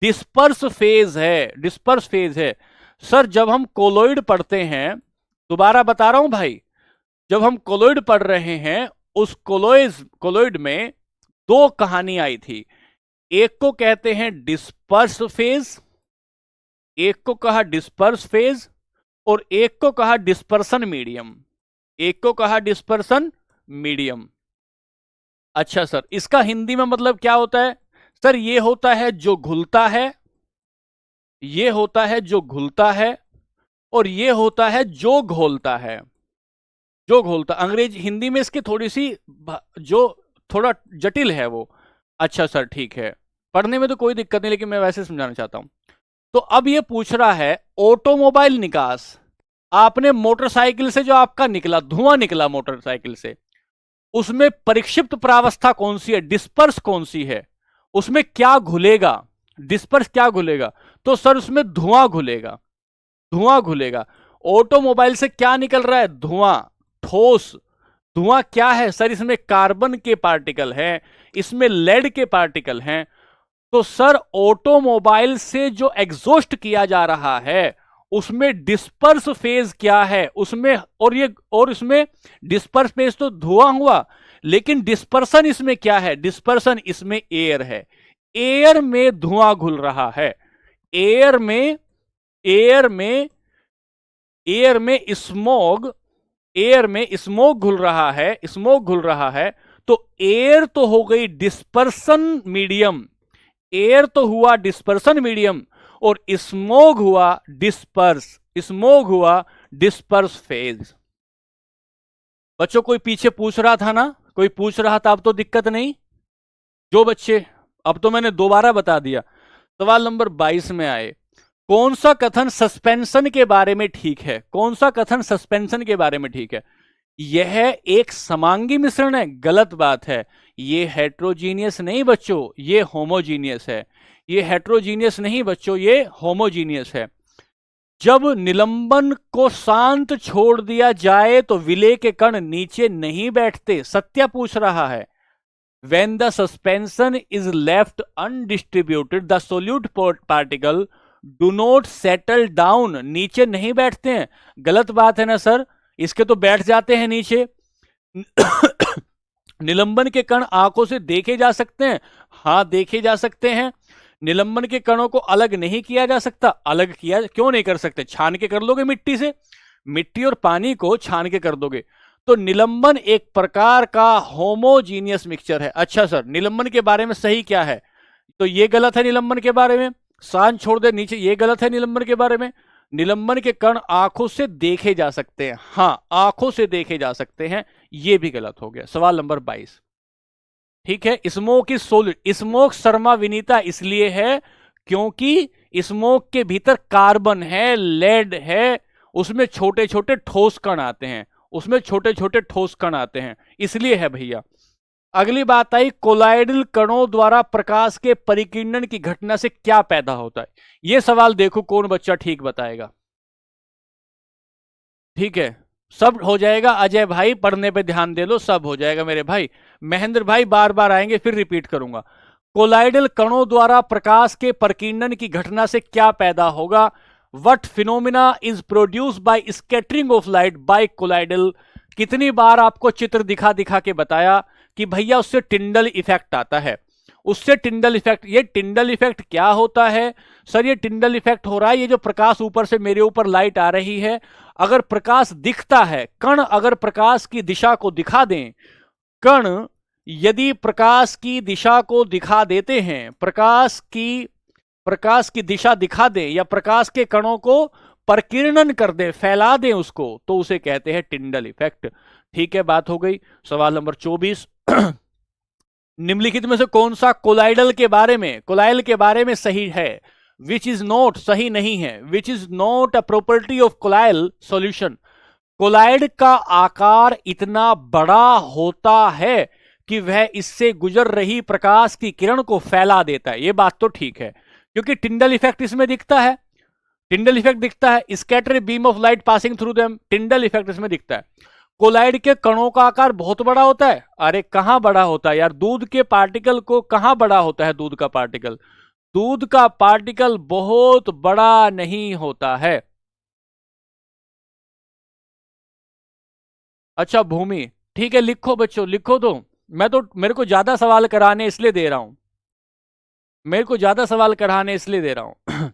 डिस्पर्स फेज है, डिस्पर्स फेज है। सर जब हम कोलोइड पढ़ते हैं, दोबारा बता रहा हूं भाई, जब हम कोलोइड पढ़ रहे हैं उस कोलोइड में दो कहानी आई थी। एक को कहते हैं डिस्पर्स फेज, एक को कहा डिस्पर्स फेज, और एक को कहा डिस्पर्सन मीडियम। एक को कहा डिस्पर्सन मीडियम। अच्छा सर, इसका हिंदी में मतलब क्या होता है? सर ये होता है जो घुलता है, ये होता है जो घुलता है, और ये होता है जो घोलता है। जो घोलता, अंग्रेज हिंदी में इसकी थोड़ी सी जो थोड़ा जटिल है वो। अच्छा सर ठीक है, पढ़ने में तो कोई दिक्कत नहीं, लेकिन मैं वैसे समझाना चाहता हूं। तो अब ये पूछ रहा है ऑटोमोबाइल निकास, आपने मोटरसाइकिल से जो आपका निकला धुआं निकला मोटरसाइकिल से, उसमें परिक्षिप्त प्रावस्था कौन सी है, डिस्पर्स कौन सी है, उसमें क्या घुलेगा, डिस्पर्स क्या घुलेगा? तो सर उसमें धुआं घुलेगा, धुआं घुलेगा। ऑटोमोबाइल से क्या निकल रहा है? धुआं, ठोस। धुआं क्या है सर? इसमें कार्बन के पार्टिकल हैं, इसमें लेड के पार्टिकल हैं। तो सर ऑटोमोबाइल से जो एग्जॉस्ट किया जा रहा है उसमें डिस्पर्स फेज क्या है उसमें, और इसमें डिस्पर्स फेज तो धुआं हुआ, लेकिन डिस्पर्सन इसमें क्या है? डिस्पर्सन इसमें एयर है। एयर में धुआं घुल रहा है, एयर में, एयर में, एयर में स्मोग, एयर में स्मोक घुल रहा है, स्मोक घुल रहा है। तो एयर तो हो गई डिस्पर्सन मीडियम, एयर तो हुआ डिस्पर्सन मीडियम, और स्मोग हुआ डिस्पर्स, स्मोग हुआ डिस्पर्स फेज। बच्चों कोई पीछे पूछ रहा था ना, कोई पूछ रहा था, अब तो दिक्कत नहीं जो बच्चे, अब तो मैंने दोबारा बता दिया। सवाल नंबर 22 में आए, कौन सा कथन सस्पेंशन के बारे में ठीक है? कौन सा कथन सस्पेंशन के बारे में ठीक है? यह एक समांगी मिश्रण है, गलत बात है। ये हेट्रोजीनियस नहीं बच्चों, ये होमोजीनियस है। ये हेट्रोजीनियस नहीं बच्चों, ये होमोजीनियस है। जब निलंबन को शांत छोड़ दिया जाए तो विलेय के कण नीचे नहीं बैठते, सत्या पूछ रहा है। When the suspension is left undistributed, the solute particle do not settle down, नीचे नहीं बैठते हैं। गलत बात है ना सर, इसके तो बैठ जाते हैं नीचे। निलंबन के कण आंखों से देखे जा सकते हैं, हाँ देखे जा सकते हैं। निलंबन के कणों को अलग नहीं किया जा सकता, अलग किया क्यों नहीं कर सकते? छान के कर लोगे मिट्टी से, मिट्टी और पानी को छान के कर दोगे। तो निलंबन एक प्रकार का होमोजीनियस मिक्सचर है। अच्छा सर, निलंबन के बारे में सही क्या है? तो ये गलत है निलंबन के बारे में, शांत छोड़ दे नीचे, ये गलत है निलंबन के बारे में। निलंबन के कण आंखों से देखे जा सकते हैं, हाँ आंखों से देखे जा सकते हैं, ये भी गलत हो गया। सवाल नंबर 22, ठीक है। Smoke is solid, smoke Sharma Vinita इसलिए है क्योंकि स्मोक के भीतर कार्बन है, लेड है, उसमें छोटे छोटे ठोस कण आते हैं, उसमें छोटे छोटे ठोस कण आते हैं, इसलिए है भैया। अगली बात आई, कोलाइडल कणों द्वारा प्रकाश के परिकिरणन की घटना से क्या पैदा होता है? यह सवाल देखो कौन बच्चा ठीक बताएगा। ठीक है, सब हो जाएगा। अजय भाई पढ़ने पे ध्यान दे लो, सब हो जाएगा मेरे भाई। महेंद्र भाई बार बार आएंगे, फिर रिपीट करूंगा। कोलाइडल कणों द्वारा प्रकाश के परिकिरणन की घटना से क्या पैदा होगा? What phenomena is produce by scattering of light by colloidal. कितनी बार आपको चित्र दिखा दिखा के बताया कि भैया उससे टिंडल इफेक्ट आता है, उससे टिंडल इफेक्ट। ये टिंडल इफेक्ट क्या होता है सर? ये टिंडल इफेक्ट हो रहा है, ये जो प्रकाश ऊपर से मेरे ऊपर लाइट आ रही है, अगर प्रकाश दिखता है, कण अगर प्रकाश की दिशा को दिखा दें, कण यदि प्रकाश की दिशा को दिखा देते हैं, प्रकाश की दिशा दिखा दें या प्रकाश के कणों को प्रकीर्णन कर दें, फैला दें उसको, तो उसे कहते हैं टिंडल इफेक्ट। ठीक है, बात हो गई। सवाल नंबर 24, निम्नलिखित में से कौन सा कोलाइडल के बारे में, कोलाइल के बारे में सही है? विच इज नॉट, सही नहीं है। Which is not a property of colloidal solution. Colloid का आकार इतना बड़ा होता है कि वह इससे गुजर रही प्रकाश की किरण को फैला देता है, यह बात तो ठीक है, क्योंकि टिंडल इफेक्ट इसमें दिखता है, टिंडल इफेक्ट दिखता है, scatter beam of light passing through them, Tyndall effect इसमें दिखता है। कोलाइड के कणों का आकार बहुत बड़ा होता है, अरे कहां बड़ा होता है यार? दूध के पार्टिकल को कहां बड़ा होता है? दूध का पार्टिकल, दूध का पार्टिकल बहुत बड़ा नहीं होता है। अच्छा भूमि, ठीक है लिखो बच्चों, लिखो। तो मैं तो, मेरे को ज्यादा सवाल कराने इसलिए दे रहा हूं, मेरे को ज्यादा सवाल कराने इसलिए दे रहा हूं।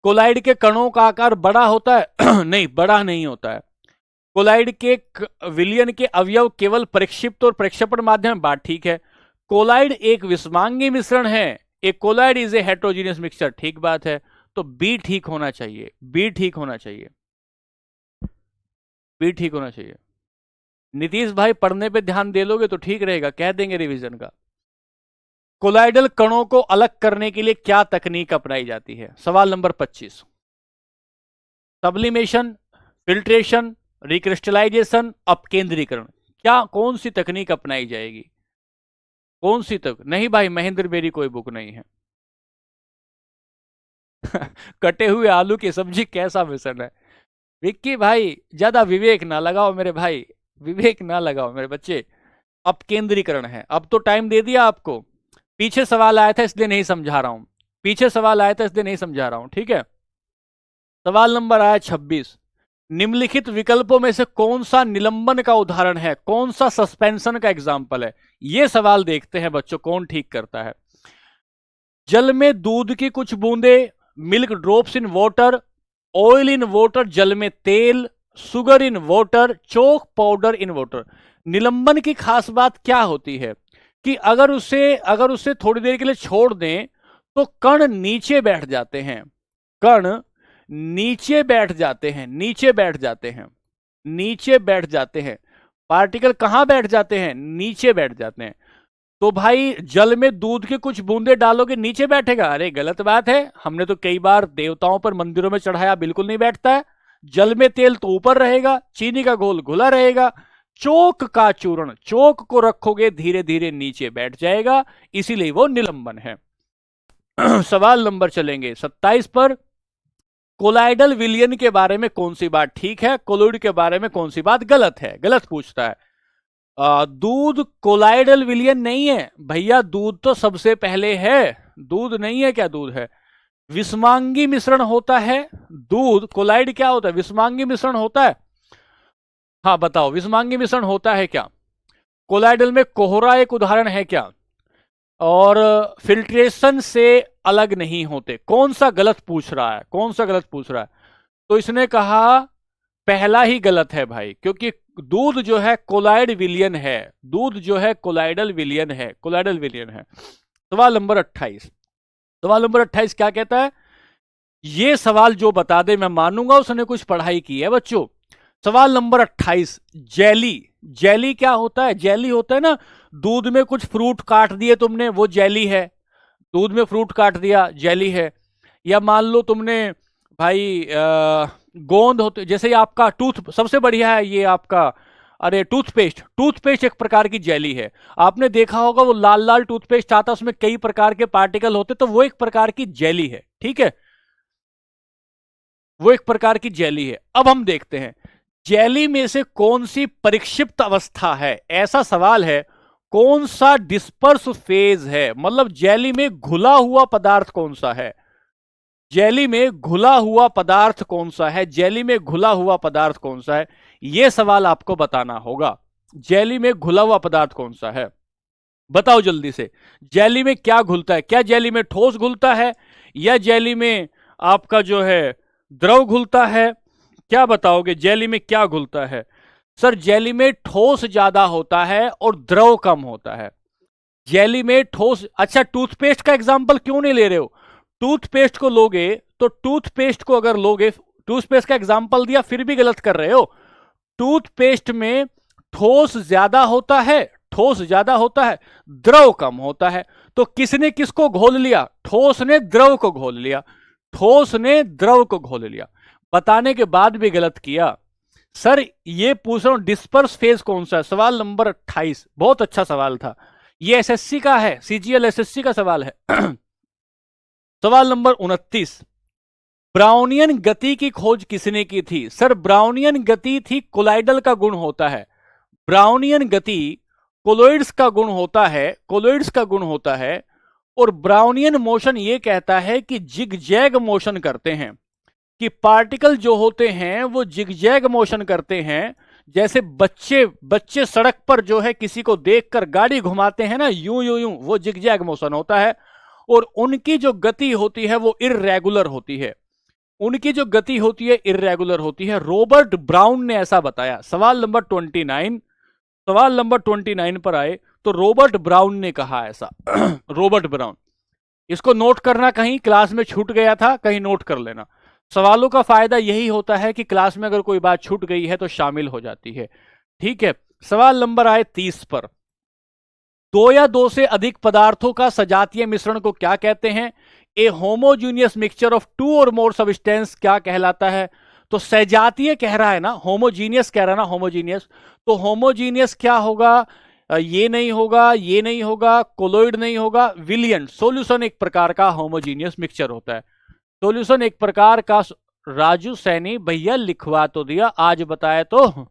कोलाइड के कणों का आकार बड़ा होता है? नहीं, बड़ा नहीं होता है। कोलाइड के विलयन के अवयव केवल प्रक्षिप्त और प्रक्षेपण माध्यम, बात ठीक है। कोलाइड एक विषमांगी मिश्रण है, एक colloid is a heterogeneous mixture, ठीक बात है। तो बी ठीक होना चाहिए, बी ठीक होना चाहिए, बी ठीक होना चाहिए। नीतीश भाई पढ़ने पे ध्यान दे लोगे तो ठीक रहेगा, कह देंगे रिवीजन का। कोलाइडल कणों को अलग करने के लिए क्या तकनीक अपनाई जाती है? सवाल नंबर 25। सब्लिमेशन, फिल्ट्रेशन, रिक्रिस्टलाइजेशन, अपकेंद्रीकरण, क्या कौन सी तकनीक अपनाई जाएगी? कौन सी तक? नहीं भाई, महेंद्र बेरी कोई बुक नहीं है। कटे हुए आलू की सब्जी कैसा मिश्रण है? विक्की भाई ज्यादा विवेक ना लगाओ मेरे भाई, विवेक ना लगाओ मेरे बच्चे। अपकेंद्रीकरण है। अब तो टाइम दे दिया आपको, पीछे सवाल आया था इसलिए नहीं समझा रहा हूं, पीछे सवाल आया था इसलिए नहीं समझा रहा हूं, ठीक है। सवाल नंबर आया 26। निम्नलिखित विकल्पों में से कौन सा निलंबन का उदाहरण है, कौन सा सस्पेंशन का एग्जाम्पल है? यह सवाल देखते हैं बच्चों कौन ठीक करता है। जल में दूध की कुछ बूंदे, milk drops in water, oil in water, जल में तेल, sugar in water, chalk powder in water. निलंबन की खास बात क्या होती है कि अगर उसे थोड़ी देर के लिए छोड़ दें तो कण नीचे बैठ जाते हैं, कण नीचे बैठ जाते हैं, नीचे बैठ जाते हैं, नीचे बैठ जाते हैं। पार्टिकल कहां बैठ जाते हैं? नीचे बैठ जाते हैं। तो भाई जल में दूध के कुछ बूंदे डालोगे नीचे बैठेगा? अरे गलत बात है, हमने तो कई बार देवताओं पर मंदिरों में चढ़ाया, बिल्कुल नहीं बैठता है। जल में तेल तो ऊपर रहेगा, चीनी का घोल घुला रहेगा। चोक का चूर्ण, चोक को रखोगे धीरे धीरे नीचे बैठ जाएगा, इसीलिए वो निलंबन है। सवाल नंबर चलेंगे 27 पर। कोलाइडल विलयन के बारे में कौन सी बात ठीक है, कोलोइड के बारे में कौन सी बात गलत है? गलत पूछता है। दूध कोलाइडल विलयन नहीं है भैया, दूध तो सबसे पहले है, दूध नहीं है क्या? दूध है। विषमांगी मिश्रण होता है दूध, कोलाइड क्या होता है? विषमांगी मिश्रण होता है। हाँ बताओ, विषमांगी मिश्रण होता है क्या? कोलाइडल में कोहरा एक उदाहरण है क्या? और फिल्ट्रेशन से अलग नहीं होते, कौन सा गलत पूछ रहा है, कौन सा गलत पूछ रहा है? तो इसने कहा पहला ही गलत है भाई, क्योंकि दूध जो है कोलाइड विलयन है, दूध जो है कोलाइडल विलयन है, कोलाइडल विलयन है। सवाल नंबर 28। सवाल नंबर 28 क्या कहता है? ये सवाल जो बता दे मैं मानूंगा उसने कुछ पढ़ाई की है बच्चों। सवाल नंबर 28। जेली, जेली क्या होता है? जेली होता है ना, दूध में कुछ फ्रूट काट दिए तुमने, वो जेली है। दूध में फ्रूट काट दिया, जेली है। या मान लो तुमने भाई गोंद होते, जैसे आपका टूथ सबसे बढ़िया है ये आपका, अरे टूथपेस्ट, टूथपेस्ट एक प्रकार की जेली है। आपने देखा होगा वो लाल लाल टूथपेस्ट आता, उसमें कई प्रकार के पार्टिकल होते, तो वो एक प्रकार की जेली है, ठीक है, वो एक प्रकार की जेली है। अब हम देखते हैं जेली में से कौन सी परिक्षिप्त अवस्था है, ऐसा सवाल है। कौन सा डिस्पर्स फेज है, मतलब जेली में घुला हुआ पदार्थ कौन सा है? जेली में घुला हुआ पदार्थ कौन सा है? जेली में घुला हुआ पदार्थ कौन सा है? यह सवाल आपको बताना होगा। जेली में घुला हुआ पदार्थ कौन सा है? बताओ जल्दी से। जेली में क्या घुलता है? क्या जेली में ठोस घुलता है या जेली में आपका जो है द्रव घुलता है? क्या बताओगे, जेली में क्या घुलता है? सर जेली में ठोस ज्यादा होता है और द्रव कम होता है। जेली में ठोस, अच्छा टूथपेस्ट का एग्जांपल क्यों नहीं ले रहे हो? टूथपेस्ट को लोगे तो टूथपेस्ट को अगर लोगे, टूथपेस्ट का एग्जांपल दिया फिर भी गलत कर रहे हो। टूथपेस्ट में ठोस ज्यादा होता है, ठोस ज्यादा होता है, द्रव कम होता है। तो किसने किसको घोल लिया? ठोस ने द्रव को घोल लिया, ठोस ने द्रव को घोल लिया। बताने के बाद भी गलत किया। सर ये पूछ रहा हूं डिस्पर्स फेज कौन सा है? सवाल नंबर 28 बहुत अच्छा सवाल था, ये एसएससी का है, सीजीएल एसएससी का सवाल है। सवाल नंबर 29। ब्राउनियन गति की खोज किसने की थी? सर ब्राउनियन गति थी, कोलाइडल का गुण होता है। ब्राउनियन गति कोलोइड्स का गुण होता है, कोलोइड्स का गुण होता है। और ब्राउनियन मोशन यह कहता है कि जिगजैग मोशन करते हैं, कि पार्टिकल जो होते हैं वो जिगजैग मोशन करते हैं। जैसे बच्चे सड़क पर जो है किसी को देखकर गाड़ी घुमाते हैं ना, यूं यूं यूं, वो जिगजैग मोशन होता है। और उनकी जो गति होती है वो इर्रेगुलर होती है। उनकी जो गति होती है इर्रेगुलर होती है। रॉबर्ट ब्राउन ने ऐसा बताया। सवाल नंबर 29, सवाल नंबर 29 पर आए तो रॉबर्ट ब्राउन ने कहा ऐसा। रॉबर्ट ब्राउन, इसको नोट करना, कहीं क्लास में छूट गया था कहीं नोट कर लेना। सवालों का फायदा यही होता है कि क्लास में अगर कोई बात छूट गई है तो शामिल हो जाती है। ठीक है, सवाल नंबर आए 30 पर। दो या दो से अधिक पदार्थों का सजातीय मिश्रण को क्या कहते हैं? ए होमोजीनियस मिक्सचर ऑफ टू और मोर सब्सटेंस क्या कहलाता है? तो सजातीय कह रहा है ना, होमोजीनियस कह रहा है ना, होमोजीनियस। तो होमोजीनियस क्या होगा? ये नहीं होगा, ये नहीं होगा, कोलोइड नहीं होगा, विलियन। सॉल्यूशन एक प्रकार का होमोजीनियस मिक्सचर होता है। सॉल्यूशन एक प्रकार का। राजू सैनी भैया लिखवा तो दिया, आज बताया तो।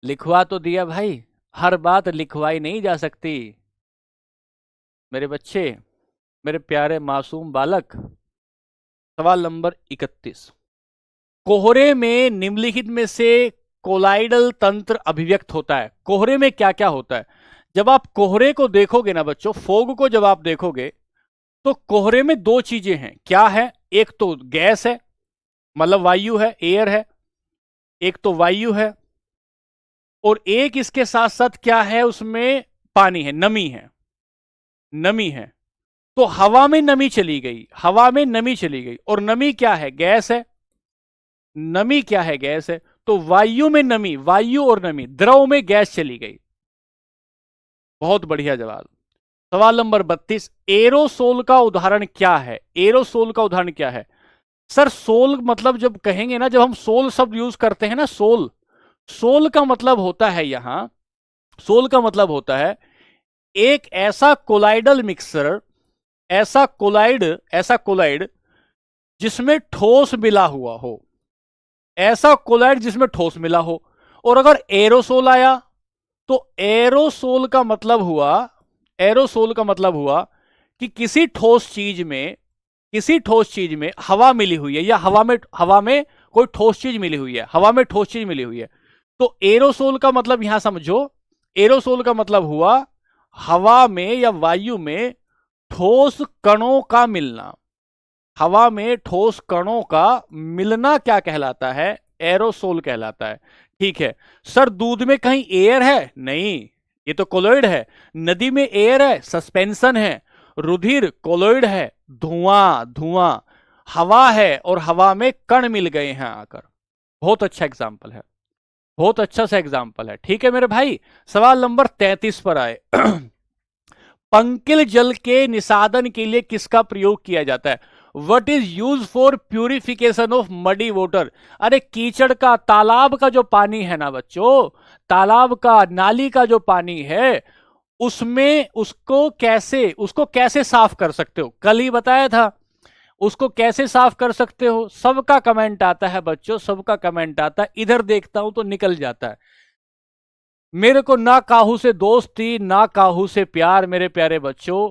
लिखवा तो दिया भाई, हर बात लिखवाई नहीं जा सकती मेरे बच्चे, मेरे प्यारे मासूम बालक। सवाल नंबर 31, कोहरे में निम्नलिखित में से कोलाइडल तंत्र अभिव्यक्त होता है। कोहरे में क्या क्या होता है? जब आप कोहरे को देखोगे ना बच्चों, फोग को जब आप देखोगे तो कोहरे में दो चीजें हैं। क्या है? एक तो गैस है, मतलब वायु है, एयर है, एक तो वायु है, और एक इसके साथ साथ क्या है, उसमें पानी है, नमी है, नमी है। तो हवा में नमी चली गई, हवा में नमी चली गई, और नमी क्या है? गैस है। नमी क्या है? गैस है। तो वायु में नमी, वायु और नमी, द्रव में गैस चली गई। बहुत बढ़िया जवाब। सवाल नंबर 32, एरोसोल का उदाहरण क्या है? एरोसोल का उदाहरण क्या है? सर सोल मतलब जब कहेंगे ना, जब हम सोल शब्द यूज करते हैं ना, सोल, सोल का मतलब होता है यहां, सोल का मतलब होता है एक ऐसा कोलाइडल मिक्सर, ऐसा कोलाइड जिसमें ठोस मिला हुआ हो, ऐसा कोलाइड जिसमें ठोस मिला हो। और अगर एरोसोल आया तो एरोसोल का मतलब हुआ, एरोसोल का मतलब हुआ कि किसी ठोस चीज में, किसी ठोस चीज में हवा मिली हुई है, या हवा में कोई ठोस चीज मिली हुई है, हवा में ठोस चीज मिली हुई है। तो एरोसोल का मतलब यहां समझो, एरोसोल का मतलब हुआ हवा में या वायु में ठोस कणों का मिलना। हवा में ठोस कणों का मिलना क्या कहलाता है? एरोसोल कहलाता है। ठीक है। सर दूध में कहीं एयर है? नहीं, ये तो कोलोइड है। नदी में एयर है, सस्पेंशन है। रुधिर कोलोइड है, धुआं, धुआं। हवा है और हवा में कण मिल गए हैं आकर। बहुत अच्छा एग्जाम्पल है, बहुत अच्छा सा एग्जाम्पल है। ठीक है मेरे भाई। सवाल नंबर 33 पर आए। पंकिल जल के निषादन के लिए किसका प्रयोग किया जाता है? What is use for purification of muddy water? अरे कीचड़ का, तालाब का जो पानी है ना बच्चों, तालाब का, नाली का जो पानी है, उसमें उसको कैसे साफ कर सकते हो? कल ही बताया था। उसको कैसे साफ कर सकते हो? सबका कमेंट आता है बच्चों, सबका कमेंट आता है, इधर देखता हूं तो निकल जाता है। मेरे को ना काहू से दोस्ती, ना काहू से प्यार मेरे प्यारे बच्चों।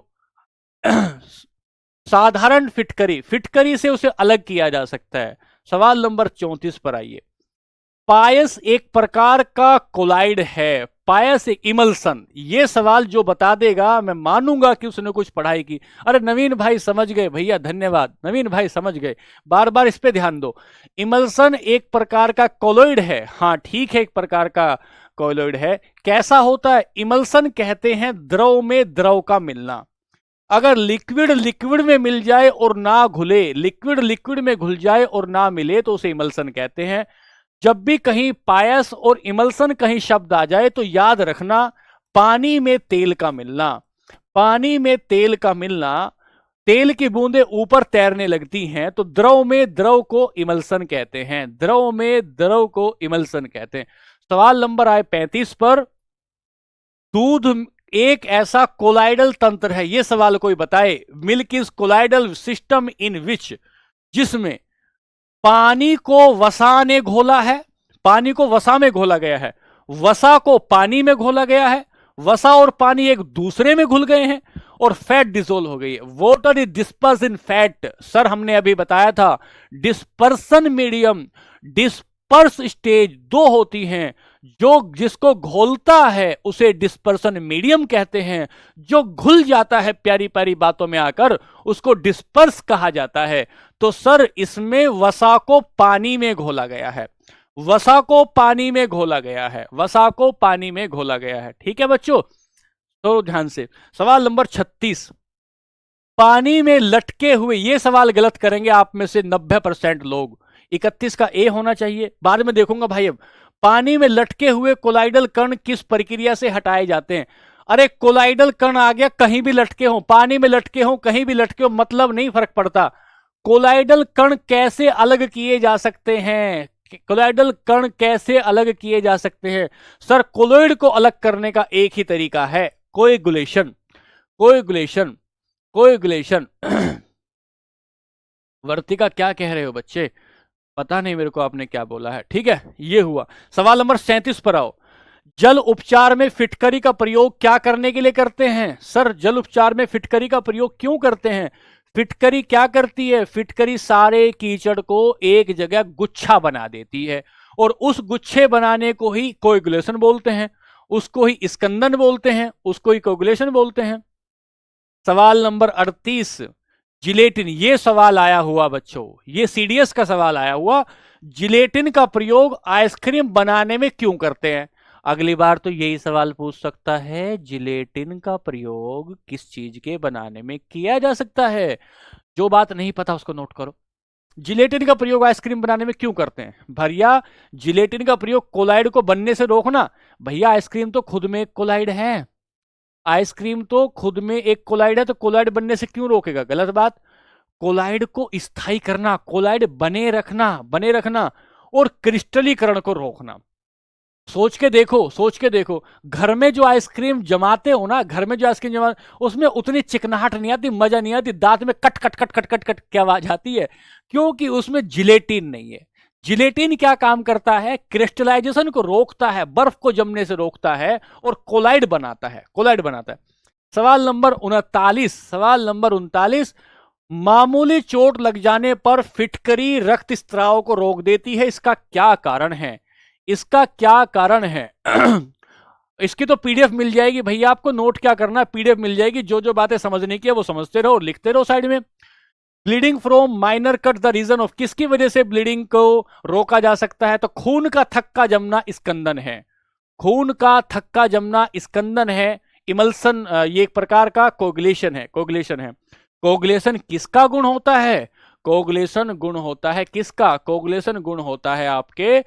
साधारण फिटकरी, फिटकरी से उसे अलग किया जा सकता है। सवाल नंबर 34 पर आइए। पायस एक प्रकार का कोलाइड है, पायस एक इमल्सन। ये सवाल जो बता देगा मैं मानूंगा कि उसने कुछ पढ़ाई की। अरे नवीन भाई समझ गए भैया, धन्यवाद नवीन भाई, समझ गए। बार बार इस पे ध्यान दो। इमल्सन एक प्रकार का कोलोइड है, हाँ ठीक है, एक प्रकार का कोलोइड है। कैसा होता है? इमल्सन कहते हैं द्रव में द्रव का मिलना। अगर लिक्विड लिक्विड में मिल जाए और ना घुले, लिक्विड लिक्विड में घुल जाए और ना मिले तो उसे इमल्सन कहते हैं। जब भी कहीं पायस और इमल्सन कहीं शब्द आ जाए तो याद रखना, पानी में तेल का मिलना, पानी में तेल का मिलना, तेल की बूंदें ऊपर तैरने लगती हैं तो द्रव में द्रव को इमल्सन कहते हैं, द्रव में द्रव को इमल्सन कहते हैं। सवाल नंबर आए 35 पर। दूध एक ऐसा कोलाइडल तंत्र है, यह सवाल कोई बताए। Milk is colloidal system in which, जिसमें पानी को वसा ने घोला है, पानी को वसा में घोला गया है, वसा को पानी में घोला गया है, वसा और पानी एक दूसरे में घुल गए हैं और फैट डिसोल्व हो गई है। Water is disperse in fat. Sir हमने अभी बताया था डिस्पर्सन मीडियम, डिस्पर्स स्टेज दो होती हैं, जो जिसको घोलता है उसे डिस्पर्सन मीडियम कहते हैं, जो घुल जाता है प्यारी प्यारी बातों में आकर उसको डिस्पर्स कहा जाता है। तो सर इसमें वसा को पानी में घोला गया है, वसा को पानी में घोला गया है, वसा को पानी में घोला गया है। ठीक है बच्चों, तो ध्यान से सवाल नंबर 36, पानी में लटके हुए, ये सवाल गलत करेंगे आप में से 90% लोग। 31 का ए होना चाहिए, बाद में देखूंगा भाई। अब पानी में लटके हुए कोलाइडल कण किस प्रक्रिया से हटाए जाते हैं? अरे कोलाइडल कण आ गया, कहीं भी लटके हो, पानी में लटके हो, कहीं भी लटके हो, मतलब नहीं फर्क पड़ता। कोलाइडल कण कैसे अलग किए जा सकते हैं? कोलाइडल कण कैसे अलग किए जा सकते हैं? सर कोलोइड को अलग करने का एक ही तरीका है, कोएगुलेशन। Coagulation, coagulation. वर्तिका क्या कह रहे हो बच्चे? पता नहीं मेरे को आपने क्या बोला है। ठीक है, ये हुआ। सवाल नंबर 37 पर आओ। जल उपचार में फिटकरी का प्रयोग क्या करने के लिए करते हैं? सर जल उपचार में फिटकरी का प्रयोग क्यों करते हैं? फिटकरी क्या करती है? फिटकरी सारे कीचड़ को एक जगह गुच्छा बना देती है, और उस गुच्छे बनाने को ही कोएगुलेशन बोलते हैं, उसको ही स्कंदन बोलते हैं, उसको ही कोएगुलेशन बोलते हैं। सवाल नंबर 38, जिलेटिन, ये सवाल आया हुआ बच्चों, ये सीडीएस का सवाल आया हुआ। जिलेटिन का प्रयोग आइसक्रीम बनाने में क्यों करते हैं? अगली बार तो यही सवाल पूछ सकता है, जिलेटिन का प्रयोग किस चीज के बनाने में किया जा सकता है? जो बात नहीं पता उसको नोट करो। जिलेटिन का प्रयोग आइसक्रीम बनाने में क्यों करते हैं? भैया जिलेटिन का प्रयोग कोलाइड को बनने से रोकना। भैया आइसक्रीम तो खुद में एक कोलाइड है, आइसक्रीम तो खुद में एक कोलाइड है, तो कोलाइड बनने से क्यों रोकेगा? गलत बात। कोलाइड को स्थायी करना, कोलाइड बने रखना, बने रखना, और क्रिस्टलीकरण को रोकना। सोच के देखो, सोच के देखो, घर में जो आइसक्रीम जमाते हो ना, घर में जो आइसक्रीम जमा, उसमें उतनी चिकनाहट नहीं आती, मजा नहीं आती, दांत में cut cut cut cut cut cut की आवाज आती है, क्योंकि उसमें जिलेटिन नहीं है। जिलेटिन क्या काम करता है? क्रिस्टलाइजेशन को रोकता है, बर्फ को जमने से रोकता है, और कोलाइड बनाता है, कोलाइड बनाता है। सवाल नंबर 39, सवाल नंबर 39, मामूली चोट लग जाने पर फिटकरी रक्त स्त्राव को रोक देती है, इसका क्या कारण है? इसका क्या कारण है? इसकी तो पीडीएफ मिल जाएगी भैया, आपको नोट क्या करना है, पीडीएफ मिल जाएगी, जो जो बातें समझने की है वो समझते रहो, लिखते रहो साइड में। Bleeding from minor cut, the reason of, किसकी वजह से ब्लीडिंग को रोका जा सकता है? तो खून का थक्का जमना स्कंदन है, खून का थक्का जमना स्कंदन है। इमल्सन ये एक प्रकार का कोगुलेशन है, कोगुलेशन है। कोगुलेशन किसका गुण होता है? कोगुलेशन गुण होता है किसका? कोगुलेशन गुण होता है आपके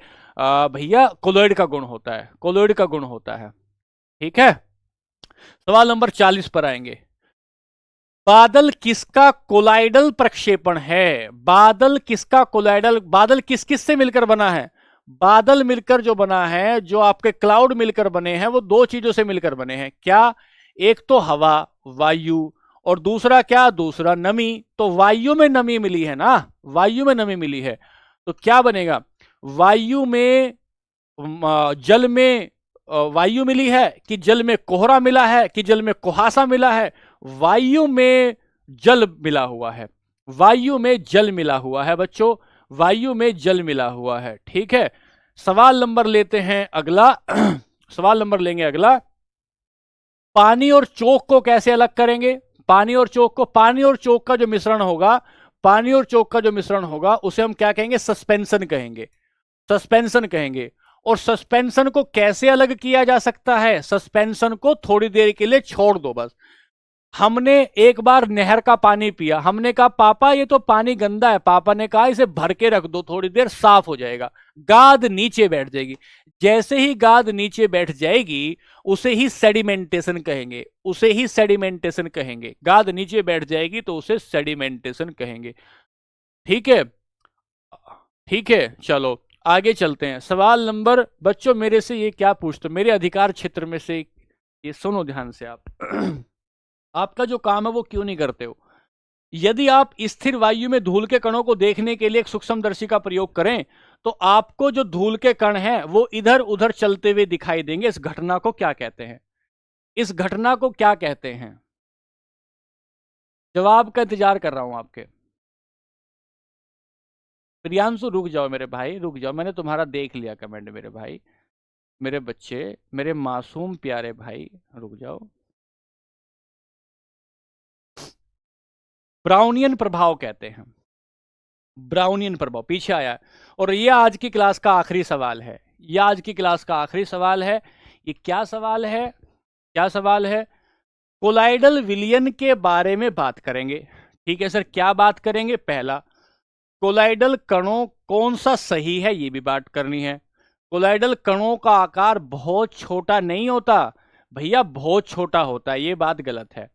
भैया कोलोइड का गुण होता है, कोलोइड का गुण होता है। ठीक है, सवाल नंबर 40 पर आएंगे। बादल किसका कोलाइडल प्रक्षेपण है? बादल किसका कोलाइडल, बादल किस किस से मिलकर बना है? बादल मिलकर जो बना है, जो आपके क्लाउड मिलकर बने हैं, वो दो चीजों से मिलकर बने हैं। क्या? एक तो हवा, वायु, और दूसरा क्या? दूसरा नमी। तो वायु में नमी मिली है ना, वायु में नमी मिली है, तो क्या बनेगा? वायु में जल में वायु मिली है, कि जल में कोहरा मिला है, कि जल में कुहासा मिला है? वायु में जल मिला हुआ है, वायु में जल मिला हुआ है बच्चों, वायु में जल मिला हुआ है। ठीक है, सवाल नंबर लेते हैं अगला। सवाल नंबर लेंगे अगला। पानी और चोक को कैसे अलग करेंगे? पानी और चोक को, पानी और चोक का जो मिश्रण होगा, पानी और चोक का जो मिश्रण होगा उसे हम क्या कहेंगे? सस्पेंशन कहेंगे, सस्पेंशन कहेंगे। और सस्पेंशन को कैसे अलग किया जा सकता है? सस्पेंशन को थोड़ी देर के लिए छोड़ दो बस। हमने एक बार नहर का पानी पिया, हमने कहा पापा ये तो पानी गंदा है, पापा ने कहा इसे भर के रख दो, थोड़ी देर साफ हो जाएगा, गाद नीचे बैठ जाएगी। जैसे ही गाद नीचे बैठ जाएगी उसे ही सेडिमेंटेशन कहेंगे, उसे ही सेडिमेंटेशन कहेंगे। गाद नीचे बैठ जाएगी तो उसे सेडिमेंटेशन कहेंगे। ठीक है, ठीक है, चलो आगे चलते हैं। सवाल नंबर, बच्चों मेरे से ये क्या पूछते, मेरे अधिकार क्षेत्र में से ये सुनो ध्यान से आप। आपका जो काम है वो क्यों नहीं करते हो? यदि आप स्थिर वायु में धूल के कणों को देखने के लिए एक सूक्ष्मदर्शी का प्रयोग करें तो आपको जो धूल के कण हैं वो इधर उधर चलते हुए दिखाई देंगे। इस घटना को क्या कहते हैं? इस घटना को क्या कहते हैं? जवाब का इंतजार कर रहा हूं आपके। प्रियांशु रुक जाओ मेरे भाई, रुक जाओ, मैंने तुम्हारा देख लिया कमेंट मेरे भाई। मेरे बच्चे, मेरे मासूम प्यारे भाई, रुक जाओ। ब्राउनियन प्रभाव कहते हैं, ब्राउनियन प्रभाव पीछे आया है। और ये आज की क्लास का आखिरी सवाल है, ये आज की क्लास का आखिरी सवाल है। ये क्या सवाल है, क्या सवाल है? कोलाइडल विलयन के बारे में बात करेंगे। ठीक है सर, क्या बात करेंगे? पहला, कोलाइडल कणों कौन सा सही है, ये भी बात करनी है। कोलाइडल कणों का आकार बहुत छोटा नहीं होता भैया, बहुत छोटा होता है, ये बात गलत है।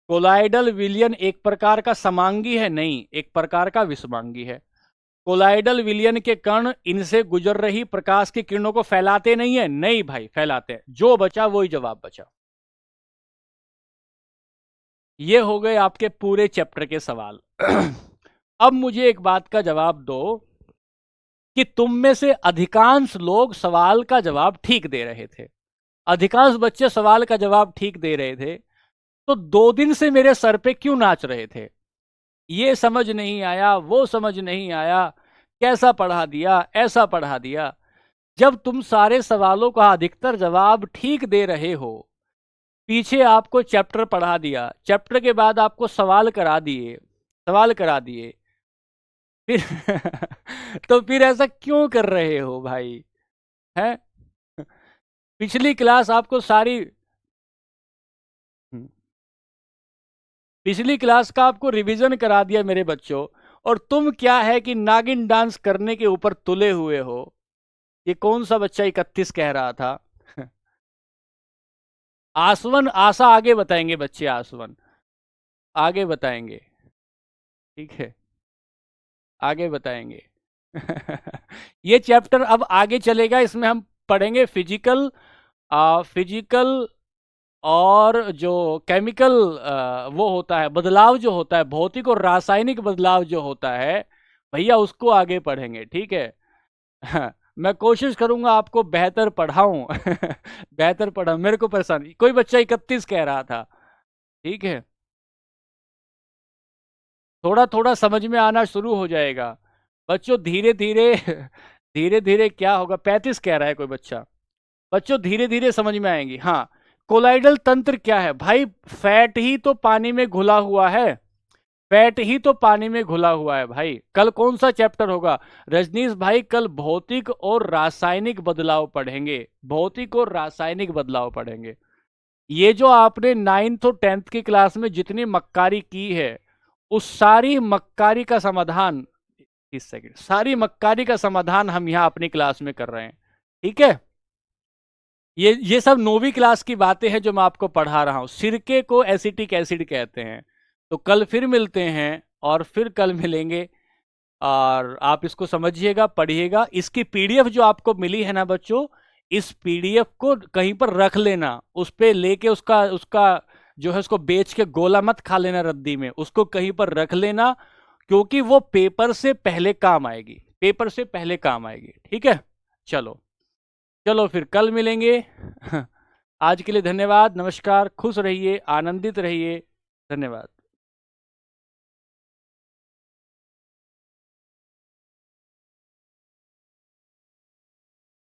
कोलाइडल विलयन एक प्रकार का समांगी है, नहीं, एक प्रकार का विषमांगी है। कोलाइडल विलयन के कण इनसे गुजर रही प्रकाश की किरणों को फैलाते नहीं है, नहीं भाई फैलाते हैं। जो बचा वही जवाब बचा। ये हो गए आपके पूरे चैप्टर के सवाल। अब मुझे एक बात का जवाब दो कि तुम में से अधिकांश लोग सवाल का जवाब ठीक दे रहे थे, अधिकांश बच्चे सवाल का जवाब ठीक दे रहे थे, तो 2 दिन से मेरे सर पे क्यों नाच रहे थे? ये समझ नहीं आया, वो समझ नहीं आया, कैसा पढ़ा दिया, ऐसा पढ़ा दिया। जब तुम सारे सवालों का अधिकतर जवाब ठीक दे रहे हो, पीछे आपको चैप्टर पढ़ा दिया, चैप्टर के बाद आपको सवाल करा दिए, सवाल करा दिए, फिर तो फिर ऐसा क्यों कर रहे हो भाई? हैं? पिछली क्लास आपको सारी, पिछली क्लास का आपको रिवीजन करा दिया मेरे बच्चों, और तुम क्या है कि नागिन डांस करने के ऊपर तुले हुए हो। ये कौन सा बच्चा 31 कह रहा था? आसवन, आशा आगे बताएंगे बच्चे, आसवन आगे बताएंगे, ठीक है, आगे बताएंगे। ये चैप्टर अब आगे चलेगा, इसमें हम पढ़ेंगे फिजिकल, फिजिकल और जो केमिकल वो होता है बदलाव, जो होता है भौतिक और रासायनिक बदलाव जो होता है भैया, उसको आगे पढ़ेंगे, ठीक है। मैं कोशिश करूंगा आपको बेहतर पढ़ाऊं। बेहतर पढ़ाऊं, मेरे को परेशानी, कोई बच्चा 31 कह रहा था, ठीक है, थोड़ा थोड़ा समझ में आना शुरू हो जाएगा बच्चों, धीरे धीरे। धीरे धीरे क्या होगा, 35 कह रहा है कोई बच्चा, बच्चों धीरे धीरे समझ में आएंगी। हाँ, कोलाइडल तंत्र क्या है भाई? फैट ही तो पानी में घुला हुआ है, फैट ही तो पानी में घुला हुआ है भाई। कल कौन सा चैप्टर होगा रजनीश भाई? कल भौतिक और रासायनिक बदलाव पढ़ेंगे, भौतिक और रासायनिक बदलाव पढ़ेंगे। ये जो आपने 9th और 10th की क्लास में जितनी मक्कारी की है, उस सारी मक्कारी का समाधान, 30 सेकंड, सारी मक्कारी का समाधान हम यहाँ अपनी क्लास में कर रहे हैं, ठीक है। ये सब 9वीं क्लास की बातें हैं जो मैं आपको पढ़ा रहा हूं। सिरके को एसिटिक एसिड कहते हैं। तो कल फिर मिलते हैं, और फिर कल मिलेंगे, और आप इसको समझिएगा, पढ़िएगा। इसकी पीडीएफ जो आपको मिली है ना बच्चों, इस पीडीएफ को कहीं पर रख लेना, उस पे लेके उसका उसका जो है उसको बेच के गोला मत खा लेना रद्दी में, उसको कहीं पर रख लेना, क्योंकि वो पेपर से पहले काम आएगी, पेपर से पहले काम आएगी, ठीक है। चलो, चलो फिर कल मिलेंगे। आज के लिए धन्यवाद, नमस्कार, खुश रहिए, आनंदित रहिए, धन्यवाद।